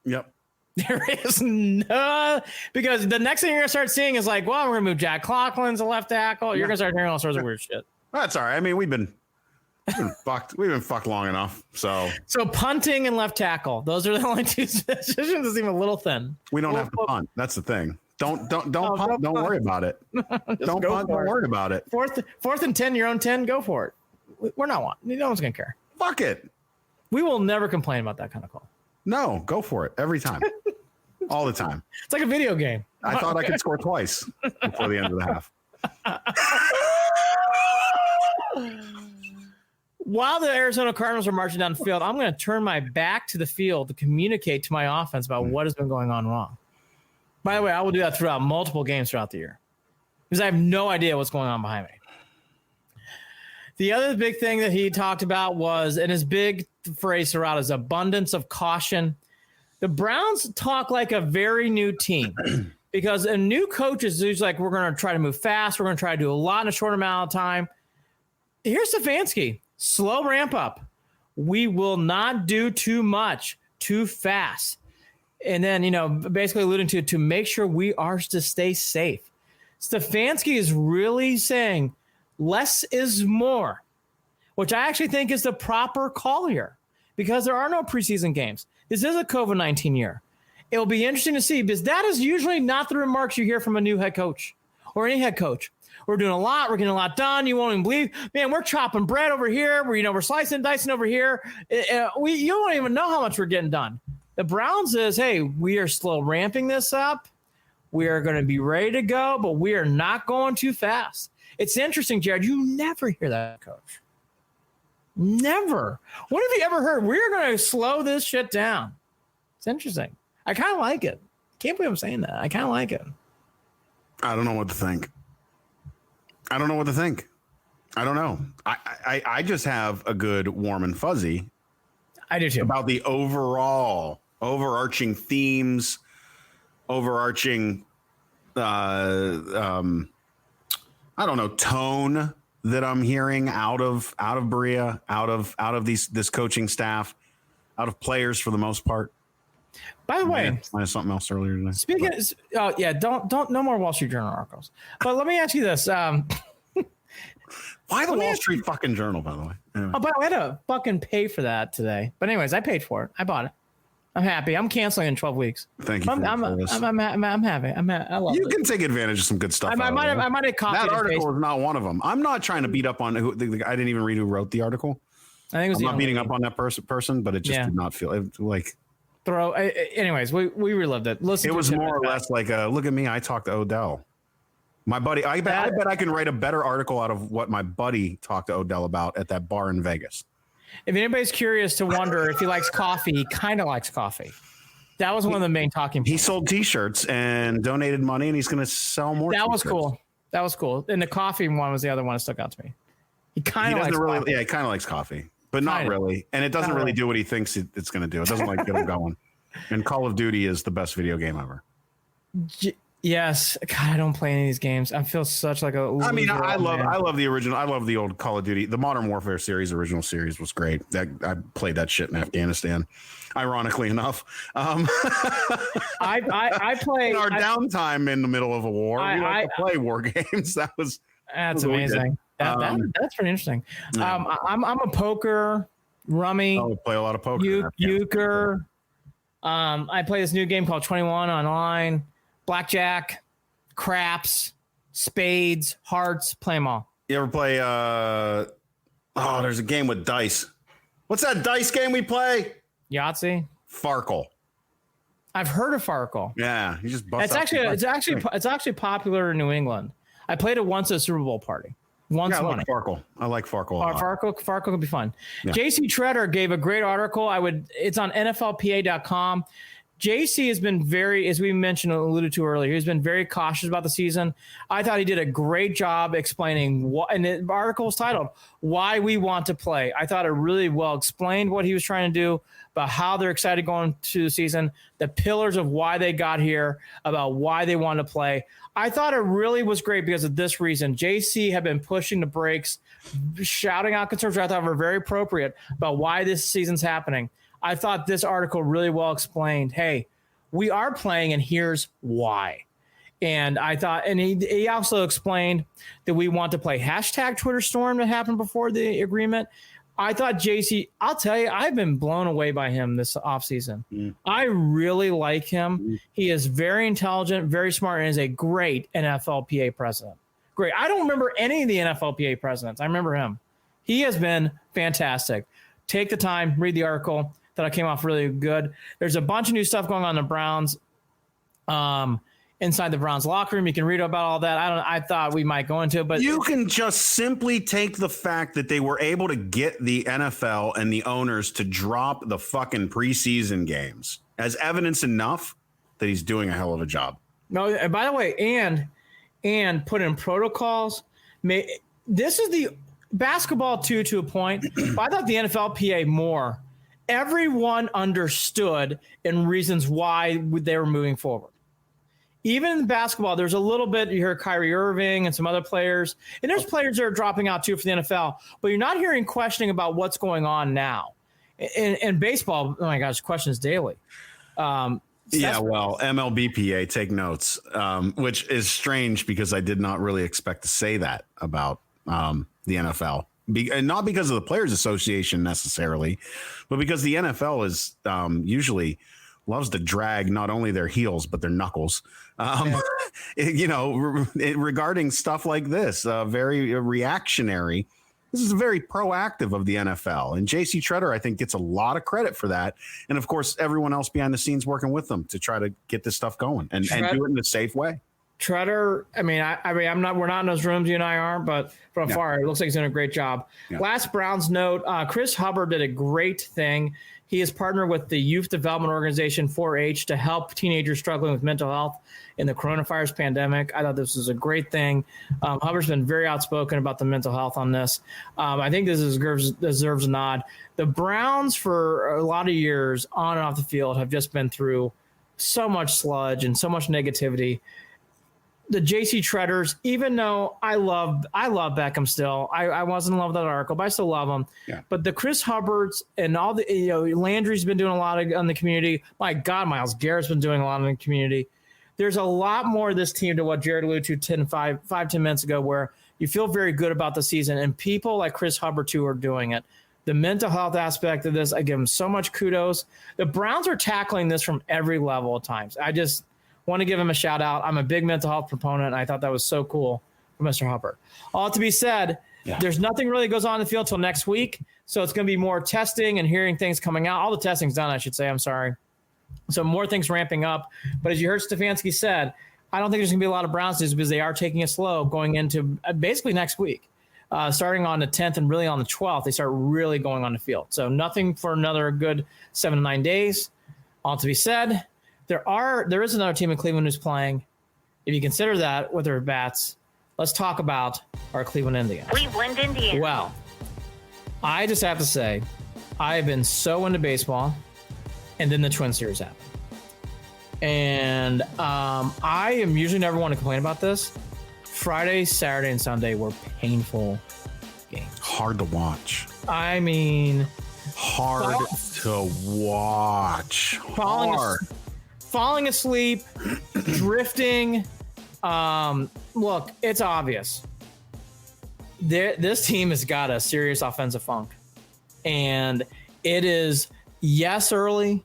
Yep. There is no, because the next thing you're going to start seeing is like, well, we're going to move Jack Coughlin's a left tackle. You're going to start hearing all sorts of weird shit. That's all right. I mean, we've been fucked. We've been fucked long enough. So punting and left tackle. Those are the only two positions that seem a little thin. We don't have to punt. That's the thing. Don't punt. Don't worry about it. Don't punt. Don't worry about it. Fourth and 10, your own 10, go for it. We're not one. No one's going to care. Fuck it. We will never complain about that kind of call. No, go for it. Every time. All the time. It's like a video game. I thought I could score twice before the end of the half. While the Arizona Cardinals are marching down the field, I'm going to turn my back to the field to communicate to my offense about what has been going on wrong. By the way, I will do that throughout multiple games throughout the year because I have no idea what's going on behind me. The other big thing that he talked about was, and his big phrase throughout is abundance of caution. The Browns talk like a very new team because a new coach is usually like, we're going to try to move fast. We're going to try to do a lot in a short amount of time. Here's Stefanski. Slow ramp up. We will not do too much too fast. And then, basically alluding to make sure we are to stay safe. Stefanski is really saying less is more, which I actually think is the proper call here because there are no preseason games. This is a COVID-19 year. It will be interesting to see because that is usually not the remarks you hear from a new head coach or any head coach. We're doing a lot. We're getting a lot done. You won't even believe, man, we're chopping bread over here. We're slicing and dicing over here. You don't even know how much we're getting done. The Browns is, hey, we are slow ramping this up. We are going to be ready to go, but we are not going too fast. It's interesting, Jared. You never hear that, coach. Never. When have you ever heard we're going to slow this shit down? It's interesting. I kind of like it. Can't believe I'm saying that. I kind of like it. I don't know what to think. I don't know. I just have a good warm and fuzzy. I do too. About the overarching themes, overarching, tone that I'm hearing out of Bria, out of this coaching staff, out of players for the most part. By the way, I had something else earlier today. Speaking, don't no more Wall Street Journal articles. But let me ask you this: why the Wall Street fucking Journal? By the way. Anyway. Oh, but I had to fucking pay for that today. But anyways, I paid for it. I bought it. I'm happy. I'm canceling in 12 weeks. Thank you. I'm happy. I love it. You can take advantage of some good stuff. I might have copied that article is not one of them. I'm not trying to beat up on who. I didn't even read who wrote the article. I think it was I'm not beating up on that person, but it just did not feel like. Anyways, we relived it. Listen, it was more or less like, look at me. I talked to Odell, my buddy. I bet I can write a better article out of what my buddy talked to Odell about at that bar in Vegas. If anybody's curious to wonder if he likes coffee, he kind of likes coffee. That was one of the main talking points. He sold T-shirts and donated money, and he's going to sell more. That T-shirts. was cool. That was cool. And the coffee one was the other one that stuck out to me. He kind of likes coffee. Yeah, he kind of likes coffee, but not really. And it doesn't really do what he thinks it's going to do. It doesn't like get him going. And Call of Duty is the best video game ever. Yes. God, I don't play any of these games. I feel such like a loser. I mean, I love the original. I love the old Call of Duty. The Modern Warfare series, original series was great. I played that shit in Afghanistan, ironically enough. I play in our downtime in the middle of a war. We like to play war games. That's amazing. That's pretty interesting. Yeah. I'm a poker, rummy. I play a lot of poker. Euchre. I play this new game called 21 online. Blackjack, craps, spades, hearts, play them all. You ever play there's a game with dice. What's that dice game we play? Yahtzee? Farkle. I've heard of Farkle. Yeah, you just bust it's actually popular in New England. I played it once at a Super Bowl party. I like Farkle. I like Farkle a lot. Farkle could be fun. Yeah. JC Treader gave a great article. It's on NFLPA.com. JC has been very, as we mentioned, alluded to earlier, he's been very cautious about the season. I thought he did a great job explaining what, and the article was titled, Why We Want to Play. I thought it really well explained what he was trying to do, about how they're excited going to the season, the pillars of why they got here, about why they want to play. I thought it really was great because of this reason. JC had been pushing the brakes, shouting out concerns I thought were very appropriate about why this season's happening. I thought this article really well explained, hey, we are playing and here's why. And I thought, and he also explained that we want to play hashtag Twitter Storm that happened before the agreement. I thought JC, I'll tell you, I've been blown away by him this offseason. I really like him. He is very intelligent, very smart, and is a great NFLPA president. Great. I don't remember any of the NFLPA presidents. I remember him. He has been fantastic. Take the time, read the article. That I came off really good. There's a bunch of new stuff going on in the Browns, inside the Browns locker room. You can read about all that. I thought we might go into it, but you can just simply take the fact that they were able to get the NFL and the owners to drop the fucking preseason games as evidence enough that he's doing a hell of a job. No, and by the way, and put in protocols. This is the basketball too, to a point. But I thought the NFLPA more. Everyone understood and reasons why they were moving forward. Even in basketball, there's a little bit, you hear Kyrie Irving and some other players, and there's players that are dropping out too for the NFL, but you're not hearing questioning about what's going on now. In baseball, oh my gosh, questions daily. Well, MLBPA, take notes, which is strange because I did not really expect to say that about the NFL. And not because of the Players Association necessarily, but because the NFL is usually loves to drag not only their heels, but their knuckles, regarding stuff like this, very reactionary. This is very proactive of the NFL. And JC Treader, I think, gets a lot of credit for that. And, of course, everyone else behind the scenes working with them to try to get this stuff going and do it in a safe way. Treader, we're not in those rooms, you and I aren't, but from afar, it looks like he's doing a great job. Yeah. Last Browns note, Chris Hubbard did a great thing. He has partnered with the youth development organization 4-H to help teenagers struggling with mental health in the coronavirus pandemic. I thought this was a great thing. Hubbard's been very outspoken about the mental health on this. I think this deserves a nod. The Browns, for a lot of years on and off the field, have just been through so much sludge and so much negativity. The JC Treaders, even though I love Beckham still, I wasn't in love with that article, but I still love him. Yeah. But the Chris Hubbards and all the, Landry's been doing a lot on the community. My God, Myles Garrett's been doing a lot in the community. There's a lot more of this team to what Jared alluded to 10 minutes ago, where you feel very good about the season, and people like Chris Hubbard too are doing it. The mental health aspect of this, I give him so much kudos. The Browns are tackling this from every level at times. I just want to give him a shout out. I'm a big mental health proponent, and I thought that was so cool for Mr. Hubbard. All to be said, There's nothing really goes on in the field till next week, so it's going to be more testing and hearing things coming out. All the testing's done, I should say. I'm sorry. So more things ramping up. But as you heard Stefanski said, I don't think there's going to be a lot of Browns news because they are taking it slow going into basically next week. starting on the 10th and really on the 12th, they start really going on the field. So nothing for another good 7 to 9 days. All to be said, there is another team in Cleveland who's playing. If you consider that with their bats, let's talk about our Cleveland Indians. Cleveland Indians. Well, I just have to say, I have been so into baseball, and then the Twin Series happened. And I am usually never one to complain about this. Friday, Saturday, and Sunday were painful games. Hard to watch. I mean, Hard to watch. Falling asleep, drifting. Look, it's obvious. This team has got a serious offensive funk. And it is, yes, early,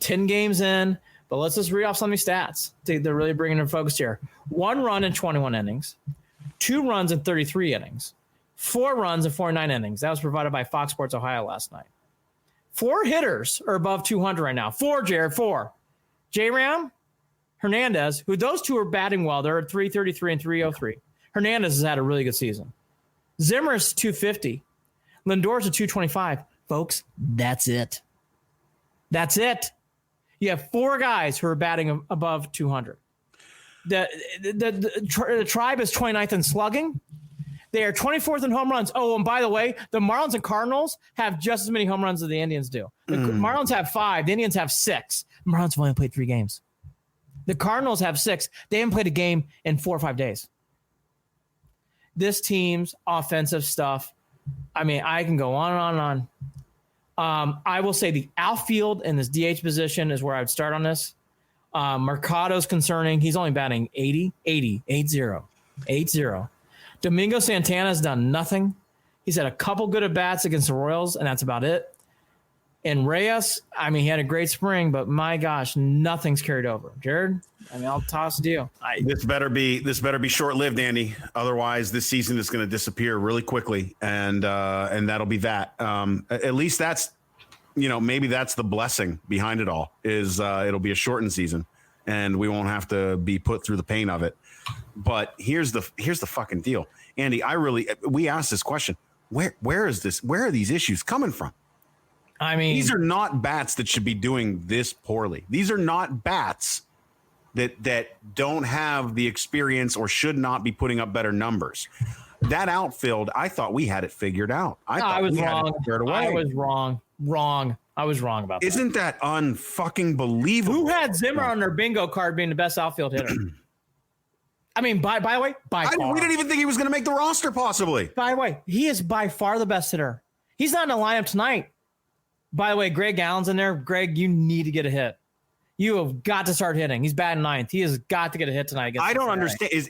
10 games in, but let's just read off some of these stats. They're really bringing in focus here. 1 run in 21 innings, 2 runs in 33 innings, 4 runs in 49 innings. That was provided by Fox Sports Ohio last night. 4 hitters are above 200 right now. 4, Jared, 4. J-Ram, Hernandez, who those two are batting well. They're at 333 and 303. Hernandez has had a really good season. Zimmer's 250. Lindor's at 225. Folks, that's it. That's it. You have 4 guys who are batting above 200. The Tribe is 29th in slugging. They are 24th in home runs. Oh, and by the way, the Marlins and Cardinals have just as many home runs as the Indians do. The Marlins have 5. The Indians have 6. The Marlins have only played 3 games. The Cardinals have 6. They haven't played a game in 4 or 5 days. This team's offensive stuff, I mean, I can go on and on and on. I will say the outfield in this DH position is where I would start on this. Mercado's concerning. He's only batting 80. Domingo Santana's done nothing. He's had a couple good at-bats against the Royals, and that's about it. And Reyes, I mean, he had a great spring, but my gosh, nothing's carried over. Jared, I mean, I'll toss it to you. This better be short-lived, Andy. Otherwise, this season is going to disappear really quickly, and that'll be that. At least that's, maybe that's the blessing behind it all. Is it'll be a shortened season, and we won't have to be put through the pain of it. But here's the fucking deal, Andy. We asked this question: where are these issues coming from? I mean, these are not bats that should be doing this poorly. These are not bats that don't have the experience or should not be putting up better numbers. That outfield, I thought we had it figured out. I was wrong. I was wrong. I was wrong about that. Isn't that unfucking believable? Who had Zimmer on their bingo card being the best outfield hitter? I mean, by the way, by far. We didn't even think he was going to make the roster, possibly. By the way, he is by far the best hitter. He's not in the lineup tonight. By the way, Greg Allen's in there. Greg, you need to get a hit. You have got to start hitting. He's batting 9th. He has got to get a hit tonight. I don't understand. Is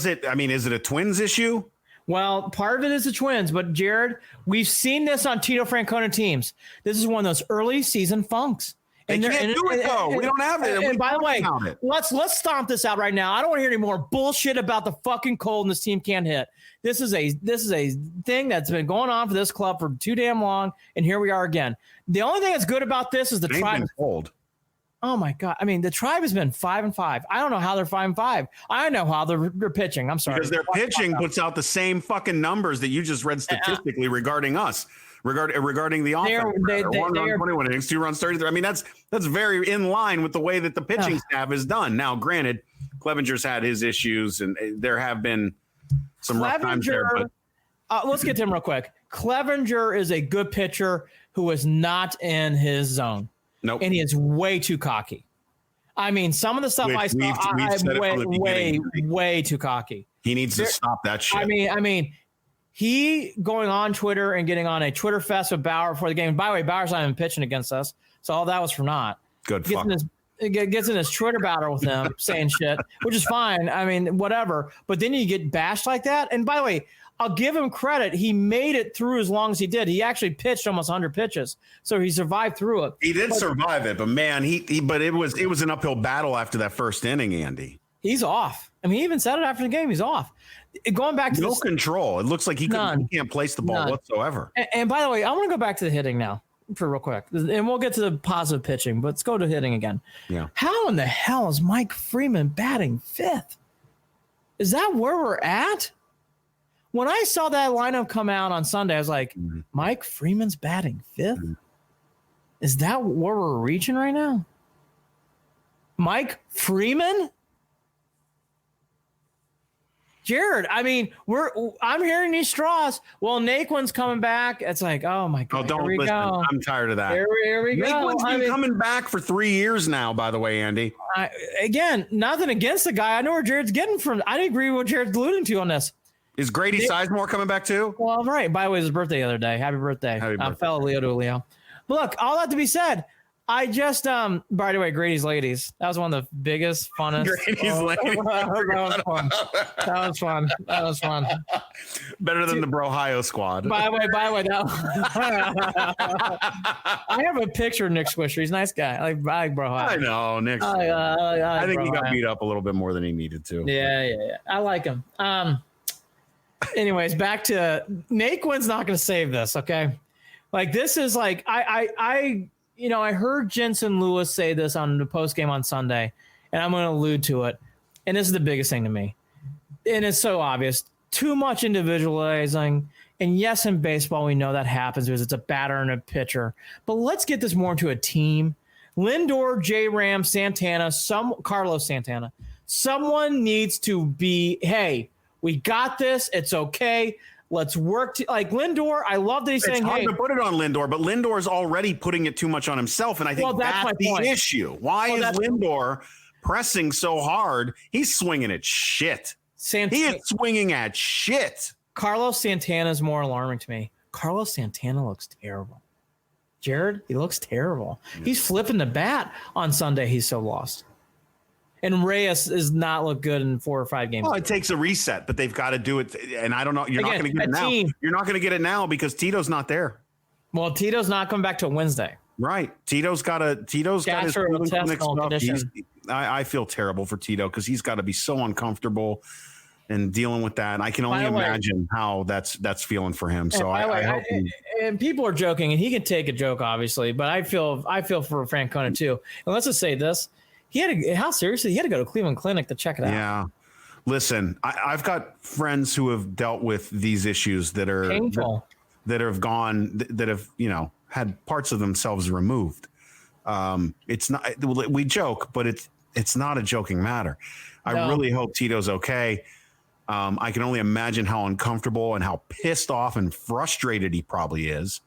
it a Twins issue? Well, part of it is the Twins, but Jared, we've seen this on Tito Francona teams. This is one of those early season funks. They can't do it, though. We don't have it. And by the way, let's stomp this out right now. I don't want to hear any more bullshit about the fucking cold and this team can't hit. This is a thing that's been going on for this club for too damn long, and here we are again. The only thing that's good about this is the Tribe. Cold. Oh my God! I mean, the Tribe has been 5-5. I don't know how they're 5-5. I know how they're pitching. I'm sorry, because their pitching puts out the same fucking numbers that you just read statistically regarding us. Regarding the offense, 1 run, 21 innings, 2 runs, 33. I mean, that's very in line with the way that the pitching staff is done. Now, granted, Clevenger's had his issues, and there have been some rough times there. But let's get to him real quick. Clevenger is a good pitcher who is not in his zone. Nope. And he is way too cocky. I mean, some of the stuff I saw, I'm way too cocky. He needs to stop that shit. I mean. He going on Twitter and getting on a Twitter fest with Bauer before the game. By the way, Bauer's not even pitching against us, so all that was for naught. Good. Gets in his Twitter battle with him, saying shit, which is fine. I mean, whatever. But then you get bashed like that. And by the way, I'll give him credit. He made it through as long as he did. He actually pitched almost 100 pitches, so he survived through it. He did survive it, but man, but it was an uphill battle after that first inning, Andy. He's off. I mean, he even said it after the game. He's off. Going back to control. It looks like he can't place the ball whatsoever. And by the way, I want to go back to the hitting now for real quick, and we'll get to the positive pitching. But let's go to hitting again. Yeah. How in the hell is Mike Freeman batting 5th? Is that where we're at? When I saw that lineup come out on Sunday, I was like, Mike Freeman's batting 5th? Is that where we're reaching right now? Mike Freeman? Jared, I mean, I'm hearing these straws. Well, Naquin's coming back. It's like, oh my God. Oh, don't listen. Go. I'm tired of that. Here we go. Naquin's been coming back for 3 years now, by the way, Andy. Again, nothing against the guy. I know where Jared's getting from. I agree with what Jared's alluding to on this. Is Grady Sizemore coming back too? Well, right. By the way, it was his birthday the other day. Happy birthday. Fellow Leo to Leo. But look, all that to be said, I just, by the way, Grady's Ladies. That was one of the biggest, funnest. Grady's Ladies. That was fun. Better than the Brohio squad. By the way, I have a picture of Nick Swisher. He's a nice guy. I like Brohio. I know, Nick. I think he got beat up a little bit more than he needed to. Yeah. I like him. Anyways, back to Naquin's not going to save this, okay? Like, this is like, I heard Jensen Lewis say this on the post game on Sunday, and I'm going to allude to it. And this is the biggest thing to me. And it's so obvious. Too much individualizing. And yes, in baseball, we know that happens because it's a batter and a pitcher. But let's get this more into a team. Lindor, J-Ram, Santana, Carlos Santana. Someone needs to be, hey, we got this. It's okay. Let's work. Like Lindor, I love that he's saying, it's hard to put it on Lindor, but Lindor is already putting it too much on himself, and I think that's the issue. Why is Lindor pressing so hard? He's swinging at shit. He is swinging at shit. Carlos Santana is more alarming to me. Carlos Santana looks terrible. Jared, he looks terrible. He's flipping the bat on Sunday. He's so lost. And Reyes does not look good in 4 or 5 games. Well, it takes a reset, but they've got to do it. And I don't know. You're not going to get it now. You're not going to get it now because Tito's not there. Well, Tito's not coming back till Wednesday. Right. Tito's got his stuff. I feel terrible for Tito because he's got to be so uncomfortable and dealing with that. And I can only imagine how that's feeling for him. So I hope and people are joking, and he can take a joke, obviously, but I feel for Francona too. And let's just say this. He had to go to Cleveland Clinic to check it out. Yeah. Listen, I've got friends who have dealt with these issues that are painful, that have had parts of themselves removed. It's not, we joke, but it's not a joking matter. No. I really hope Tito's okay. I can only imagine how uncomfortable and how pissed off and frustrated he probably is.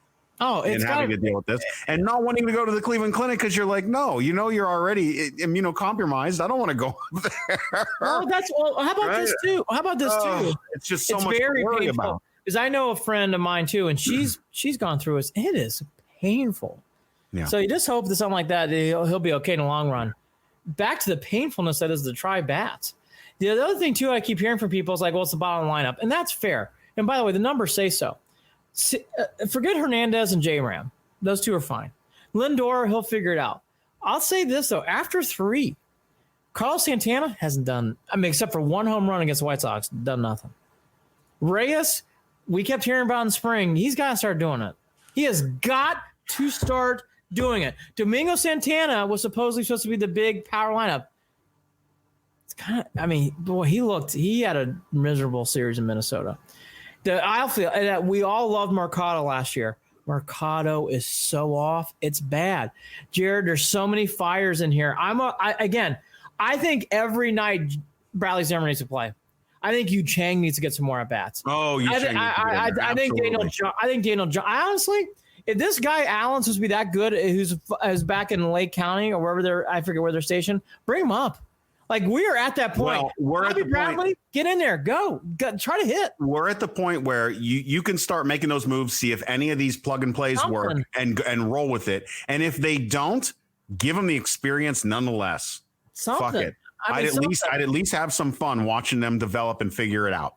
It's having to deal with this and not wanting to go to the Cleveland Clinic because you're like, no, you're already immunocompromised. I don't want to go there. How about this too? It's just so much to worry about. Because I know a friend of mine too, and she's gone through it. It is painful. Yeah. So you just hope that something like that, he'll be okay in the long run. Back to the painfulness that is the tri-bats. The other thing too, I keep hearing from people is like, well, it's the bottom lineup, and that's fair. And by the way, the numbers say so. Forget Hernandez and J-Ram. Those two are fine. Lindor, he'll figure it out. I'll say this, though. After 3, Carlos Santana hasn't done, except for 1 home run against the White Sox, done nothing. Reyes, we kept hearing about in spring. He's got to start doing it. He has got to start doing it. Domingo Santana was supposed to be the big power lineup. It's kind of, he had a miserable series in Minnesota. I feel that we all loved Mercado last year. Mercado is so off. It's bad. Jared, there's so many fires in here. I think every night Bradley Zimmer needs to play. I think Yu Chang needs to get some more at bats. Oh, Yu Chang. I think Daniel John. Honestly, if this guy Allen's supposed to be that good, who's back in Lake County or wherever I forget where they're stationed, bring him up. Like, we are at that point. Well, Bradley, get in there. Go. Try to hit. We're at the point where you can start making those moves, see if any of these plug and plays work, and roll with it. And if they don't, give them the experience nonetheless. Fuck it. I'd at least have some fun watching them develop and figure it out.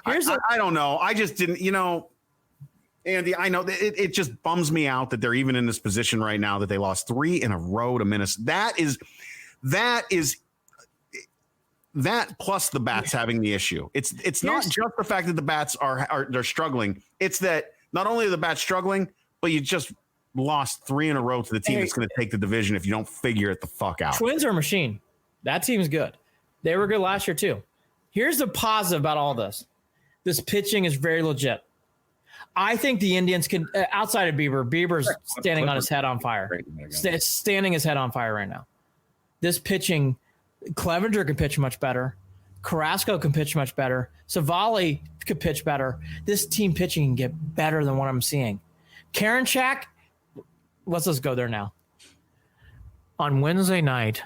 I don't know. I just didn't, Andy, I know it just bums me out that they're even in this position right now that they lost 3 in a row to Minnesota. That plus the bats having the issue. It's not just the fact that the bats they're struggling. It's that not only are the bats struggling, but you just lost 3 in a row to the team that's going to take the division if you don't figure it the fuck out. Twins are a machine. That team's good. They were good last year too. Here's the positive about all this. This pitching is very legit. I think the Indians can, outside of Bieber's standing on his head on fire. Standing his head on fire right now. This pitching, Clevenger can pitch much better. Carrasco can pitch much better. Savali could pitch better. This team pitching can get better than what I'm seeing. Karinchak, let's just go there now. On Wednesday night,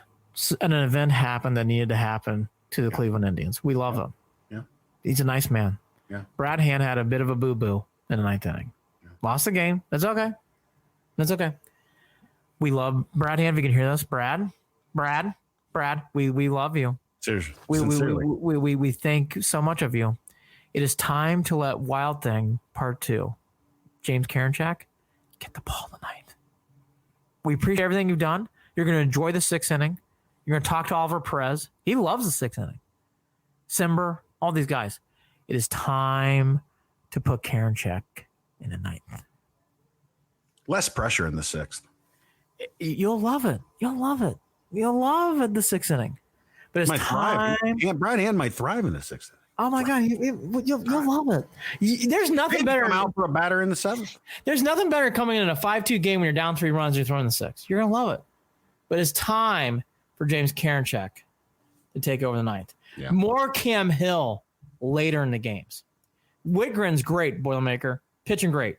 an event happened that needed to happen to the Cleveland Indians. We love him. Yeah. He's a nice man. Yeah. Brad Hand had a bit of a boo-boo in the ninth inning. Yeah. Lost the game. That's okay. That's okay. We love Brad Hand. If you can hear this, Brad, we love you. Seriously. We think so much of you. It is time to let Wild Thing Part 2, James Karinchak, get the ball tonight. We appreciate everything you've done. You're going to enjoy the sixth inning. You're going to talk to Oliver Perez. He loves the sixth inning. Simber, all these guys. It is time to put Karinchak in the ninth. Less pressure in the sixth. You'll love it. You'll love it. You'll love it, the sixth inning. But it's time. Yeah, Brad Hand might thrive in the sixth inning. Oh, my God. You'll love it. There's nothing better. Come out for a batter in the seventh. There's nothing better coming in a 5-2 game when you're down 3 runs, you're throwing the sixth. You're going to love it. But it's time for James Karinchak to take over the ninth. Yeah. More Cam Hill later in the games. Whitgren's great, Boilermaker. Pitching great.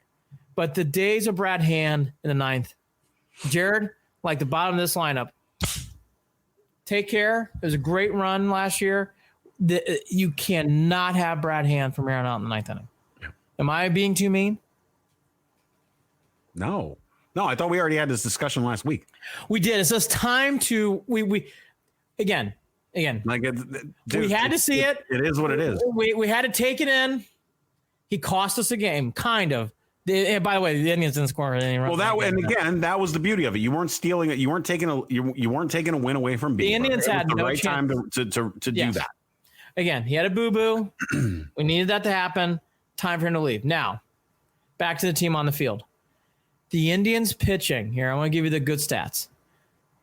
But the days of Brad Hand in the ninth, Jared, like the bottom of this lineup, take care. It was a great run last year. You cannot have Brad Hand from here on out in the ninth inning. Yeah. Am I being too mean? No, I thought we already had this discussion last week. We did. It's just time to we again. Like we had to see it. It is what it is. We had to take it in. He cost us a game, kind of. And by the way, the Indians didn't score any runs. Well, that was the beauty of it. You weren't stealing it. You weren't taking a win away from Bieber. The Indians had the no right chance. time to do that. Again, he had a boo-boo. We needed that to happen. Time for him to leave. Now, back to the team on the field. The Indians pitching. Here, I want to give you the good stats.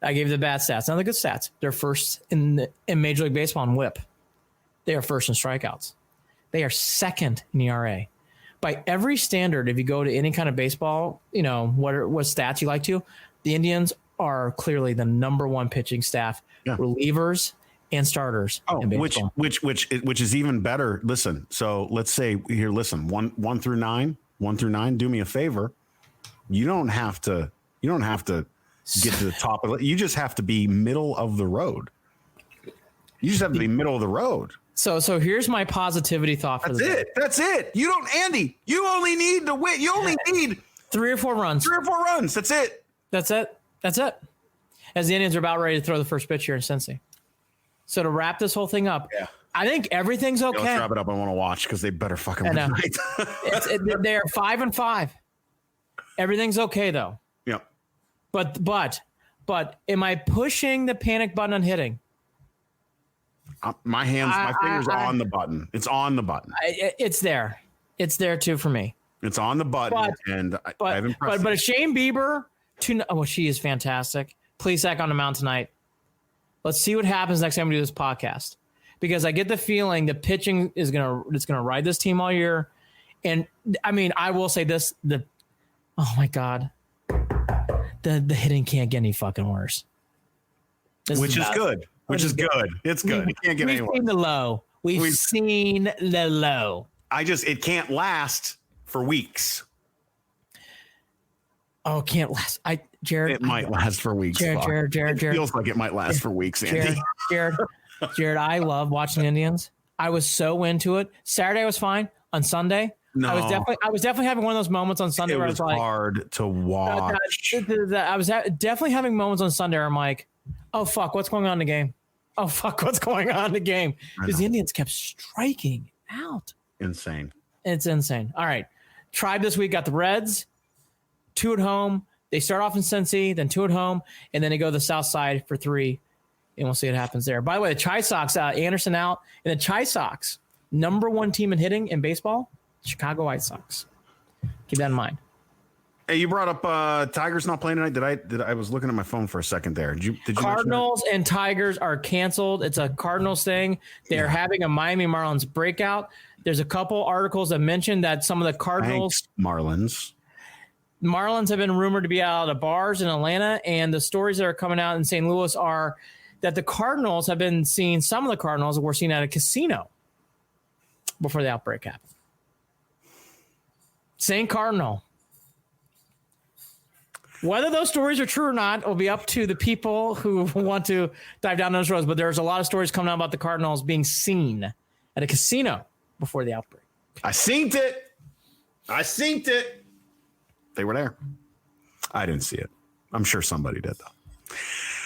I gave you the bad stats. Now the good stats. They're first in Major League Baseball in WHIP. They are first in strikeouts. They are second in ERA. By every standard, if you go to any kind of baseball, what stats you like to, the Indians are clearly the number one pitching staff, relievers and starters. Oh, which is even better. Listen, so let's say here, listen, 1 through 9, do me a favor. You don't have to get to the top of it. You just have to be middle of the road. You just have to be middle of the road. So here's my positivity thought for this. That's it. You don't, Andy. You only need to win. You only need 3 or 4 runs. 3 or 4 runs. That's it. That's it. As the Indians are about ready to throw the first pitch here in Cincy. So to wrap this whole thing up, I think everything's okay. Let's wrap it up. I want to watch because they better fucking win tonight. They are 5-5. Everything's okay though. Yeah. But am I pushing the panic button on hitting? My fingers are on the button. It's on the button. It's there. It's there too for me. It's on the button, I've impressed. But Shane Bieber, she is fantastic. Please back on the mound tonight. Let's see what happens next time we do this podcast, because I get the feeling the pitching is gonna ride this team all year. And I mean, I will say this: oh my God, the hitting can't get any fucking worse. Which is good. It's good. It can't get any worse. We've seen the low. We've seen the low. It can't last for weeks. Oh, it can't last. Jared. It might last for weeks. Jared. It feels like it might last for weeks, Andy. Jared, I love watching Indians. I was so into it. Saturday was fine. On Sunday, no. I was definitely having one of those moments on Sunday where I was like, hard to watch. I was definitely having moments on Sunday where I'm like, oh fuck, what's going on in the game? Because the Indians kept striking out. Insane. It's insane. All right. Tribe this week got the Reds, 2 at home. They start off in Cincy, then 2 at home, and then they go to the South Side for 3, and we'll see what happens there. By the way, the Chi Sox, Anderson out, and the Chi Sox, number 1 team in hitting in baseball, Chicago White Sox. Keep that in mind. Hey, you brought up Tigers not playing tonight. I was looking at my phone for a second there. Did you Cardinals and Tigers are canceled. It's a Cardinals thing. They're having a Miami Marlins breakout. There's a couple articles that mentioned that some of the Cardinals Marlins have been rumored to be out of bars in Atlanta, and the stories that are coming out in St. Louis are that the Cardinals have been seen. Some of the Cardinals were seen at a casino before the outbreak happened. St. Cardinal. Whether those stories are true or not will be up to the people who want to dive down those roads. But there's a lot of stories coming out about the Cardinals being seen at a casino before the outbreak. I seen it. They were there. I didn't see it. I'm sure somebody did, though.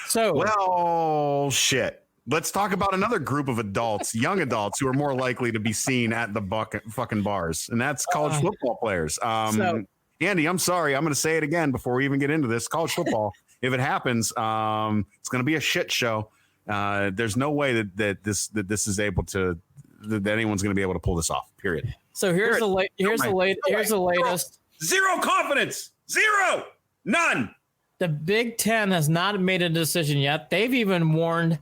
So, well, shit. Let's talk about another group of adults, young adults, who are more likely to be seen at the fucking bars, and that's college football players. Andy, I'm sorry. I'm going to say it again before we even get into this. College football, if it happens, it's going to be a shit show. There's no way that this is able to that anyone's going to be able to pull this off. Period. So here's the latest. Zero confidence. Zero. None. The Big Ten has not made a decision yet. They've even warned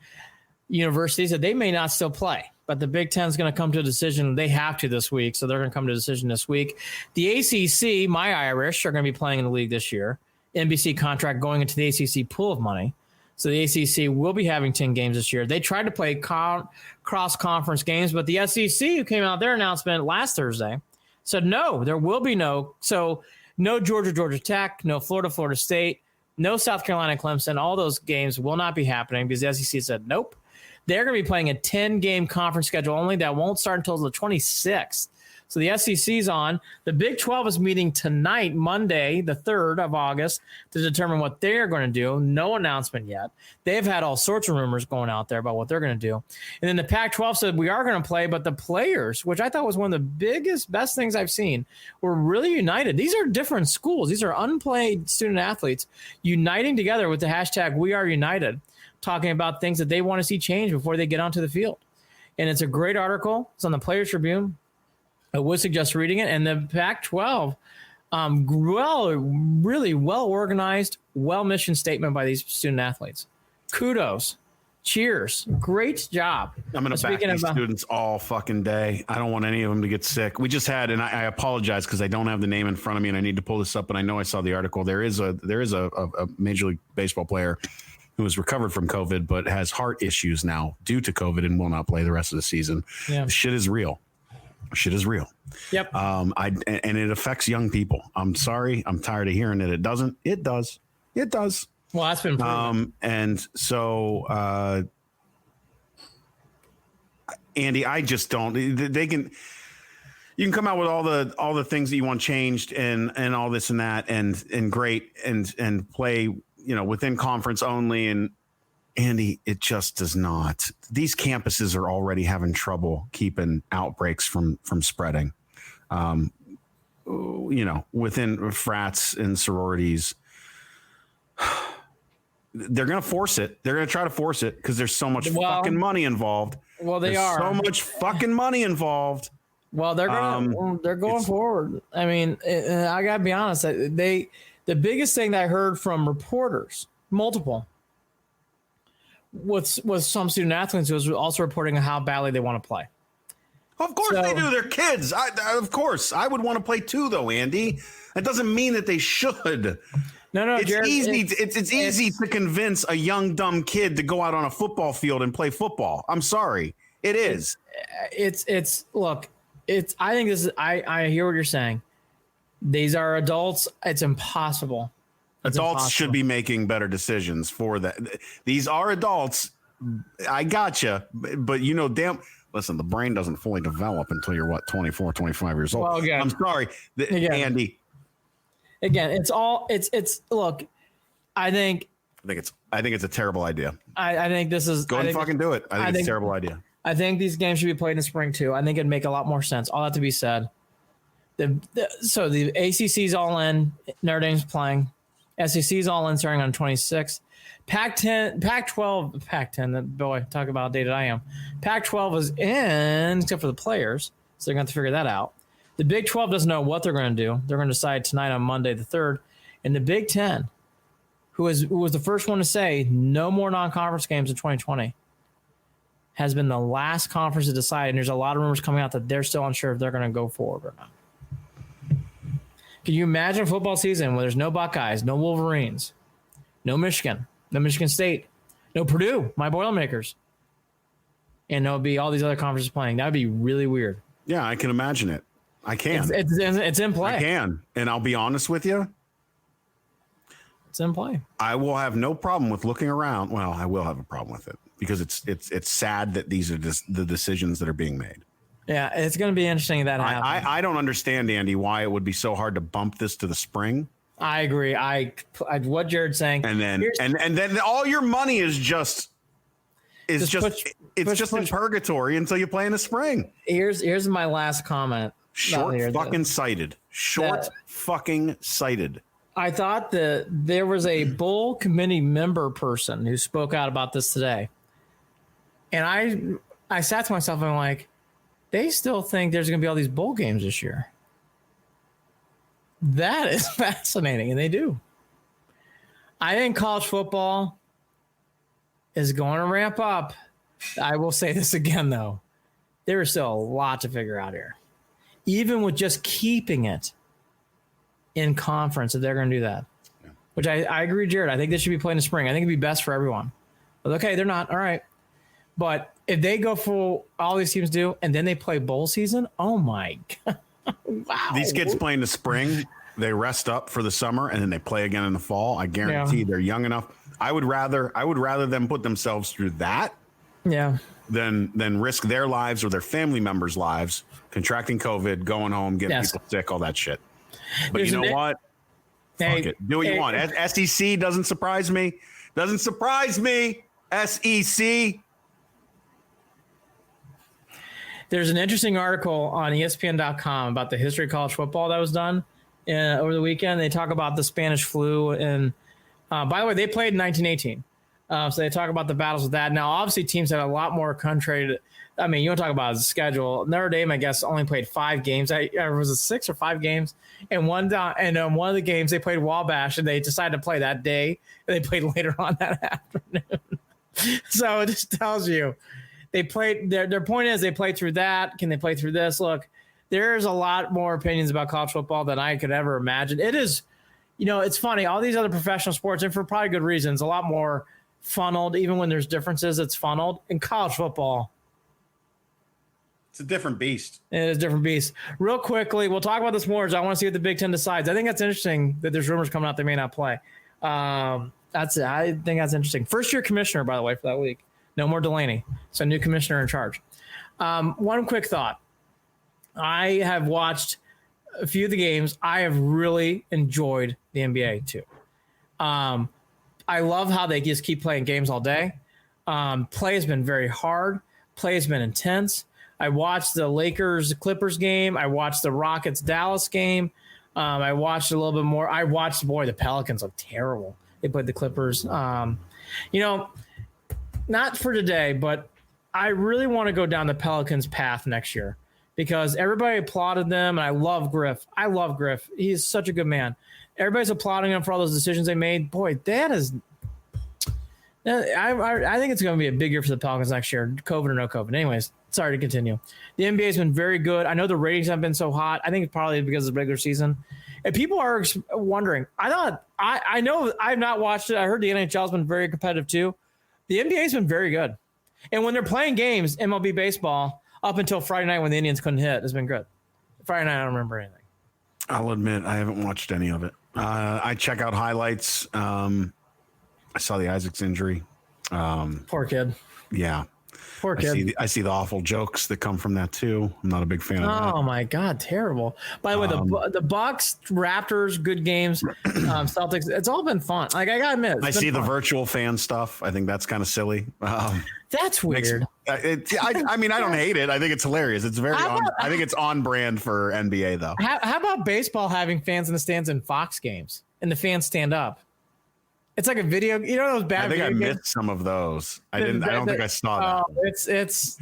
universities that they may not still play. But the Big Ten is going to come to a decision. They have to this week, so they're going to come to a decision this week. The ACC, my Irish, are going to be playing in the league this year. NBC contract going into the ACC pool of money. So the ACC will be having 10 games this year. They tried to play cross-conference games, but the SEC, who came out their announcement last Thursday, said no, there will be no. So no Georgia Tech, no Florida State, no South Carolina Clemson. All those games will not be happening because the SEC said nope. They're going to be playing a 10-game conference schedule only that won't start until the 26th. So the SEC's on. The Big 12 is meeting tonight, Monday, the 3rd of August, to determine what they're going to do. No announcement yet. They've had all sorts of rumors going out there about what they're going to do. And then the Pac-12 said we are going to play, but the players, which I thought was one of the best things I've seen, were really united. These are different schools. These are unplayed student athletes uniting together with the hashtag We Are United, talking about things that they want to see change before they get onto the field. And it's a great article. It's on the Players Tribune. I would suggest reading it. And the Pac-12, really well-organized, well-mission statement by these student athletes. Kudos. Cheers. Great job. I'm going to back these students all fucking day. I don't want any of them to get sick. We just had, and I apologize because I don't have the name in front of me and I need to pull this up, but I know I saw the article. There is a Major League Baseball player who has recovered from COVID but has heart issues now due to COVID and will not play the rest of the season. Yeah. Shit is real. Yep. And it affects young people. I'm sorry. I'm tired of hearing that it doesn't. It does. Well, that's been proven. And so, Andy, I just don't. You can come out with all the things that you want changed and all this and that and great and play, within conference only. And Andy, it just does not. These campuses are already having trouble keeping outbreaks from spreading. Within frats and sororities, they're going to force it. They're going to try to force it because there's so much fucking money involved. Well, there's so much fucking money involved. Well, they're going forward. I mean, I got to be honest. The biggest thing that I heard from reporters, multiple, was some student athletes who was also reporting how badly they want to play. Of course they do. They're kids. Of course. I would want to play too, though, Andy. That doesn't mean that they should. No, it's Jared, easy. It's easy to convince a young, dumb kid to go out on a football field and play football. I'm sorry. It is. Look, I think this is, I hear what you're saying. These are adults. It's impossible. Adults should be making better decisions for that. These are adults. I gotcha. But listen, the brain doesn't fully develop until you're 24, 25 years old. Well, again, I'm sorry, Andy. Again, look, I think it's a terrible idea. I think this is go and fucking do it. I think it's a terrible idea. I think these games should be played in spring too. I think it'd make a lot more sense. All that to be said. So the ACC's all in. Notre Dame's playing. SEC's all in starting on 26th. Pac-10, boy, talk about how dated I am. Pac-12 is in, except for the players, so they're going to have to figure that out. The Big 12 doesn't know what they're going to do. They're going to decide tonight on Monday the 3rd. And the Big Ten, who was the first one to say no more non-conference games in 2020, has been the last conference to decide. And there's a lot of rumors coming out that they're still unsure if they're going to go forward or not. Can you imagine a football season where there's no Buckeyes, no Wolverines, no Michigan State, no Purdue, my Boilermakers, and there'll be all these other conferences playing? That would be really weird. Yeah, I can imagine it. I can. It's in play. I can. And I'll be honest with you. It's in play. I will have no problem with looking around. Well, I will have a problem with it because it's sad that these are just the decisions that are being made. Yeah, it's going to be interesting that happens. I don't understand, Andy, why it would be so hard to bump this to the spring. I agree. I what Jared's saying, and then and then all your money is just in purgatory until you play in the spring. Here's my last comment. Fucking sighted. I thought that there was a bowl committee member person who spoke out about this today, and I sat to myself and I'm like, they still think there's going to be all these bowl games this year. That is fascinating, and they do. I think college football is going to ramp up. I will say this again, though. There is still a lot to figure out here. Even with just keeping it in conference, if they're going to do that. Yeah. Which I agree, Jared. I think they should be playing in the spring. I think it'd be best for everyone. But okay, they're not. All right. But if they go for all these teams do, and then they play bowl season, oh my God. Wow. These kids play in the spring, they rest up for the summer, and then they play again in the fall. I guarantee they're young enough. I would rather them put themselves through that than risk their lives or their family members' lives, contracting COVID, going home, getting people sick, all that shit. But you know what? Fuck it. Do what you want. SEC doesn't surprise me. SEC. There's an interesting article on ESPN.com about the history of college football that was done over the weekend. They talk about the Spanish flu. And by the way, they played in 1918. So they talk about the battles with that. Now, obviously, teams had a lot more country. I mean, you want to talk about the schedule. Notre Dame, I guess, only played 5 games. Was it 6 or 5 games? And one of the games, they played Wabash, and they decided to play that day. And they played later on that afternoon. So it just tells you. They played. Their point is they played through that. Can they play through this? Look, there's a lot more opinions about college football than I could ever imagine. It is, it's funny. All these other professional sports, and for probably good reasons, a lot more funneled. Even when there's differences, it's funneled. In college football, it's a different beast. It is a different beast. Real quickly, we'll talk about this more. I want to see what the Big Ten decides. I think that's interesting that there's rumors coming out they may not play. I think that's interesting. First year commissioner, by the way, for that week. No more Delaney. So new commissioner in charge. One quick thought. I have watched a few of the games. I have really enjoyed the NBA too. I love how they just keep playing games all day. Play has been very hard. Play has been intense. I watched the Lakers-Clippers game. I watched the Rockets-Dallas game. I watched a little bit more. I watched, the Pelicans look terrible. They played the Clippers. Not for today, but I really want to go down the Pelicans path next year because everybody applauded them, and I love Griff. He's such a good man. Everybody's applauding him for all those decisions they made. Boy, that is – I think it's going to be a big year for the Pelicans next year, COVID or no COVID. Anyways, sorry to continue. The NBA has been very good. I know the ratings haven't been so hot. I think it's probably because of the regular season. And people are wondering. I know I've not watched it. I heard the NHL has been very competitive too. The NBA has been very good. And when they're playing games, MLB baseball, up until Friday night when the Indians couldn't hit, has been good. Friday night, I don't remember anything. I'll admit, I haven't watched any of it. I check out highlights. I saw the Isaacs injury. Poor kid. Yeah. Poor kid. I see the awful jokes that come from that too. I'm not a big fan of that. Oh my God, terrible. By the way, the Bucks, Raptors, good games. Celtics, it's all been fun. Like I gotta admit, I see the virtual fan stuff. I think that's kind of silly. That's weird. I mean, I don't hate it. I think it's hilarious. It's I think it's on brand for NBA though. How about baseball having fans in the stands in Fox games and the fans stand up? It's like a video. Those bad. I think I missed some of those. I don't think I saw that. It's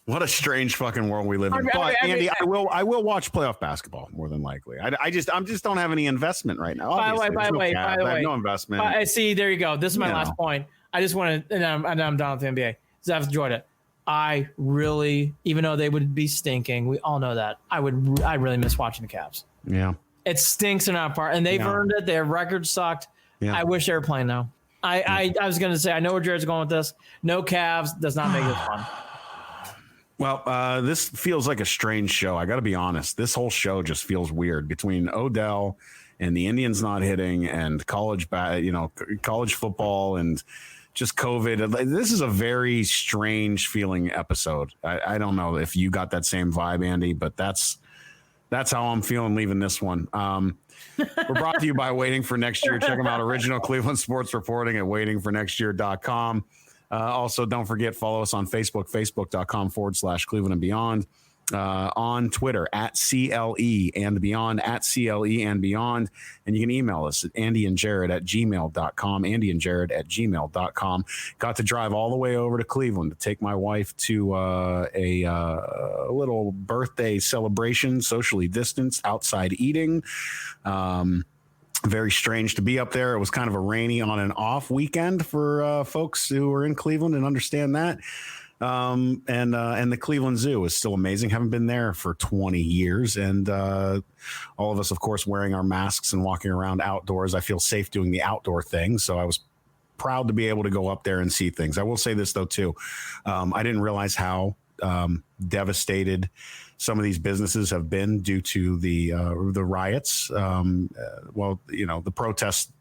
What a strange fucking world we live in. But Andy, I will watch playoff basketball more than likely. I just don't have any investment right now. By the way, I have no investment. See, there you go. This is my last point. I just want to, and I'm done with the NBA. Zeph enjoyed it. I really, even though they would be stinking, we all know that. I really miss watching the Cavs. Yeah, it stinks in that part, and they've earned it. Their record sucked. Yeah. I wish they were playing now. I was going to say, I know where Jared's going with this. No Cavs does not make this fun. Well, this feels like a strange show. I got to be honest. This whole show just feels weird between Odell and the Indians not hitting and college football and just COVID. This is a very strange feeling episode. I don't know if you got that same vibe, Andy, but that's how I'm feeling leaving this one. We're brought to you by Waiting for Next Year. Check them out. Original Cleveland Sports Reporting at waitingfornextyear.com. Also, don't forget, follow us on Facebook, facebook.com/Cleveland and Beyond. On Twitter at CLE and Beyond, at CLE and Beyond. And you can email us at andyandjared@gmail.com, andyandjared@gmail.com. Got to drive all the way over to Cleveland to take my wife to a little birthday celebration, socially distanced, outside eating. Very strange to be up there. It was kind of a rainy on and off weekend for folks who are in Cleveland and understand that. And the Cleveland Zoo is still amazing. Haven't been there for 20 years. And all of us, of course, wearing our masks and walking around outdoors. I feel safe doing the outdoor thing. So I was proud to be able to go up there and see things. I will say this, though, too. I didn't realize how devastated some of these businesses have been due to the riots. The protests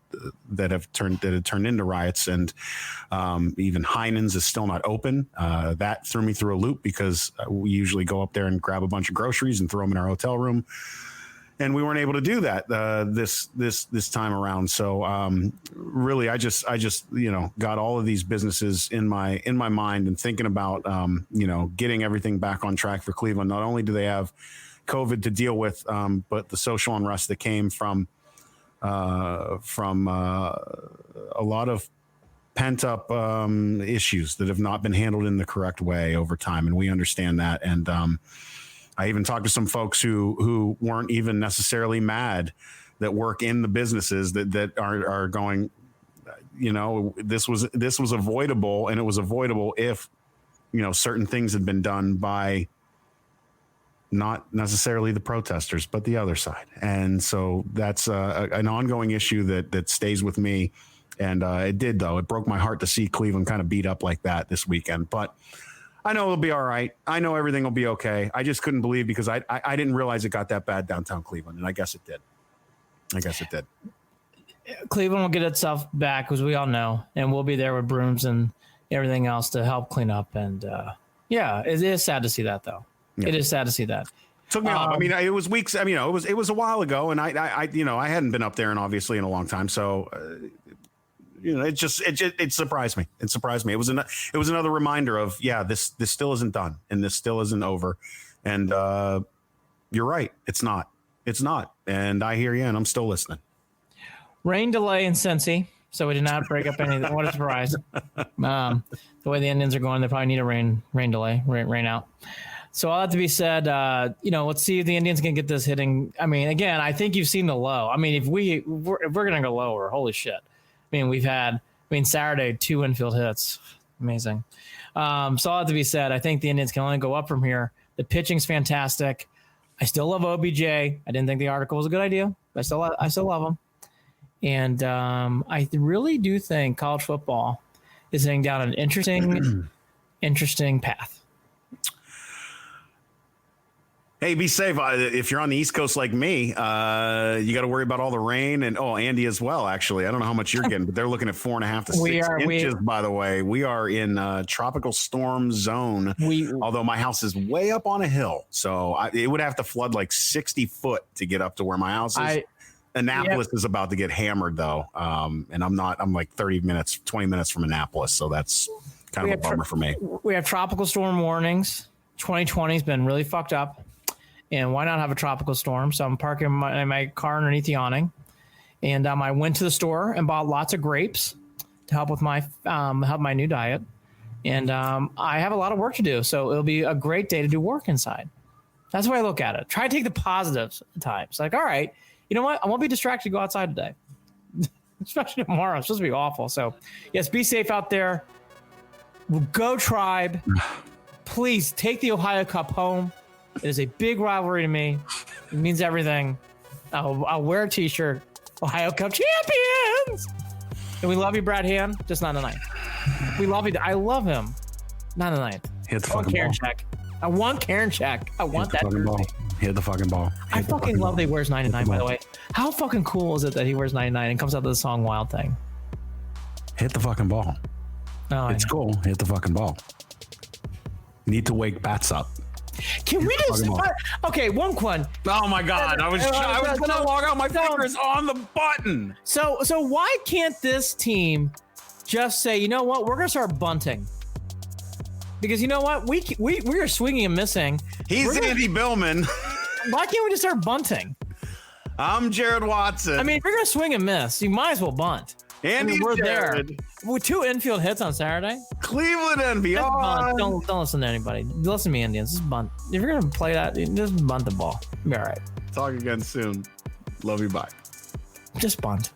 that had turned into riots, and even Heinen's is still not open. That threw me through a loop because we usually go up there and grab a bunch of groceries and throw them in our hotel room, and we weren't able to do that this time around. So really, I just got all of these businesses in my mind and thinking about getting everything back on track for Cleveland. Not only do they have COVID to deal with, but the social unrest that came from a lot of pent up issues that have not been handled in the correct way over time, and we understand that. And I even talked to some folks who weren't even necessarily mad that work in the businesses that are going, this was avoidable, and it was avoidable if, certain things had been done by not necessarily the protesters, but the other side. And so that's an ongoing issue that stays with me. And it broke my heart to see Cleveland kind of beat up like that this weekend, but I know it'll be all right. I know everything will be okay. I just couldn't believe, because I didn't realize it got that bad downtown Cleveland, and I guess it did. Cleveland will get itself back, as we all know, and we'll be there with brooms and everything else to help clean up. And it is sad to see that, though. Yeah. It is sad to see that. Took me off. I mean, it was weeks. I mean, it was a while ago, and I hadn't been up there in obviously in a long time, so. It surprised me. It surprised me. It was another reminder of, this still isn't done, and this still isn't over. And you're right. It's not. And I hear you, and I'm still listening. Rain delay in Cincy, so we did not break up anything. What a surprise. The way the Indians are going, they probably need a rain delay, rain out. So all that to be said, let's see if the Indians can get this hitting. I mean, again, I think you've seen the low. I mean, if we're going to go lower, holy shit. I mean, we've had, Saturday, 2 infield hits. Amazing. So all that to be said, I think the Indians can only go up from here. The pitching's fantastic. I still love OBJ. I didn't think the article was a good idea, but I still love him. And I really do think college football is heading down an interesting path. Hey, be safe. If you're on the East Coast like me, you got to worry about all the rain, and Andy as well. Actually, I don't know how much you're getting, but they're looking at 4.5 to 6 inches. By the way, we are in tropical storm zone. Although my house is way up on a hill, so it would have to flood like 60 foot to get up to where my house is. Annapolis is about to get hammered though, and I'm like 20 minutes from Annapolis, so that's kind of a bummer for me. We have tropical storm warnings. 2020 has been really fucked up. And why not have a tropical storm? So I'm parking my car underneath the awning, and I went to the store and bought lots of grapes to help with my new diet. And I have a lot of work to do, so it'll be a great day to do work inside. That's the way I look at it. Try to take the positives at times. Like, all right, you know what? I won't be distracted to go outside today. Especially tomorrow. It's supposed to be awful. So, yes, be safe out there. Go Tribe. Please take the Ohio Cup home. It is a big rivalry to me. It means everything. I'll wear a T-shirt. Ohio Cup champions. And we love you, Brad Hand. Just not tonight. We love you. I love him. Not tonight. Hit the fucking ball. Check. I want Karen check. I want that fucking ball. Hit the fucking ball. I fucking love that he wears 99, by the way. How fucking cool is it that he wears 99 and comes out to the song Wild Thing? Hit the fucking ball. Oh, it's cool. Hit the fucking ball. Need to wake bats up. Can we just... Okay, one. Oh, my God. I was going to log out. My finger's on the button. So why can't this team just say, you know what? We're going to start bunting. Because you know what? We are swinging and missing. He's Andy Billman. Why can't we just start bunting? I'm Jared Watson. I mean, if you're going to swing and miss, you might as well bunt. Andy we're Jared. There. With 2 infield hits on Saturday. Cleveland and beyond. Don't listen to anybody. Listen to me, Indians. Just bunt. If you're going to play that, just bunt the ball. Be all right. Talk again soon. Love you. Bye. Just bunt.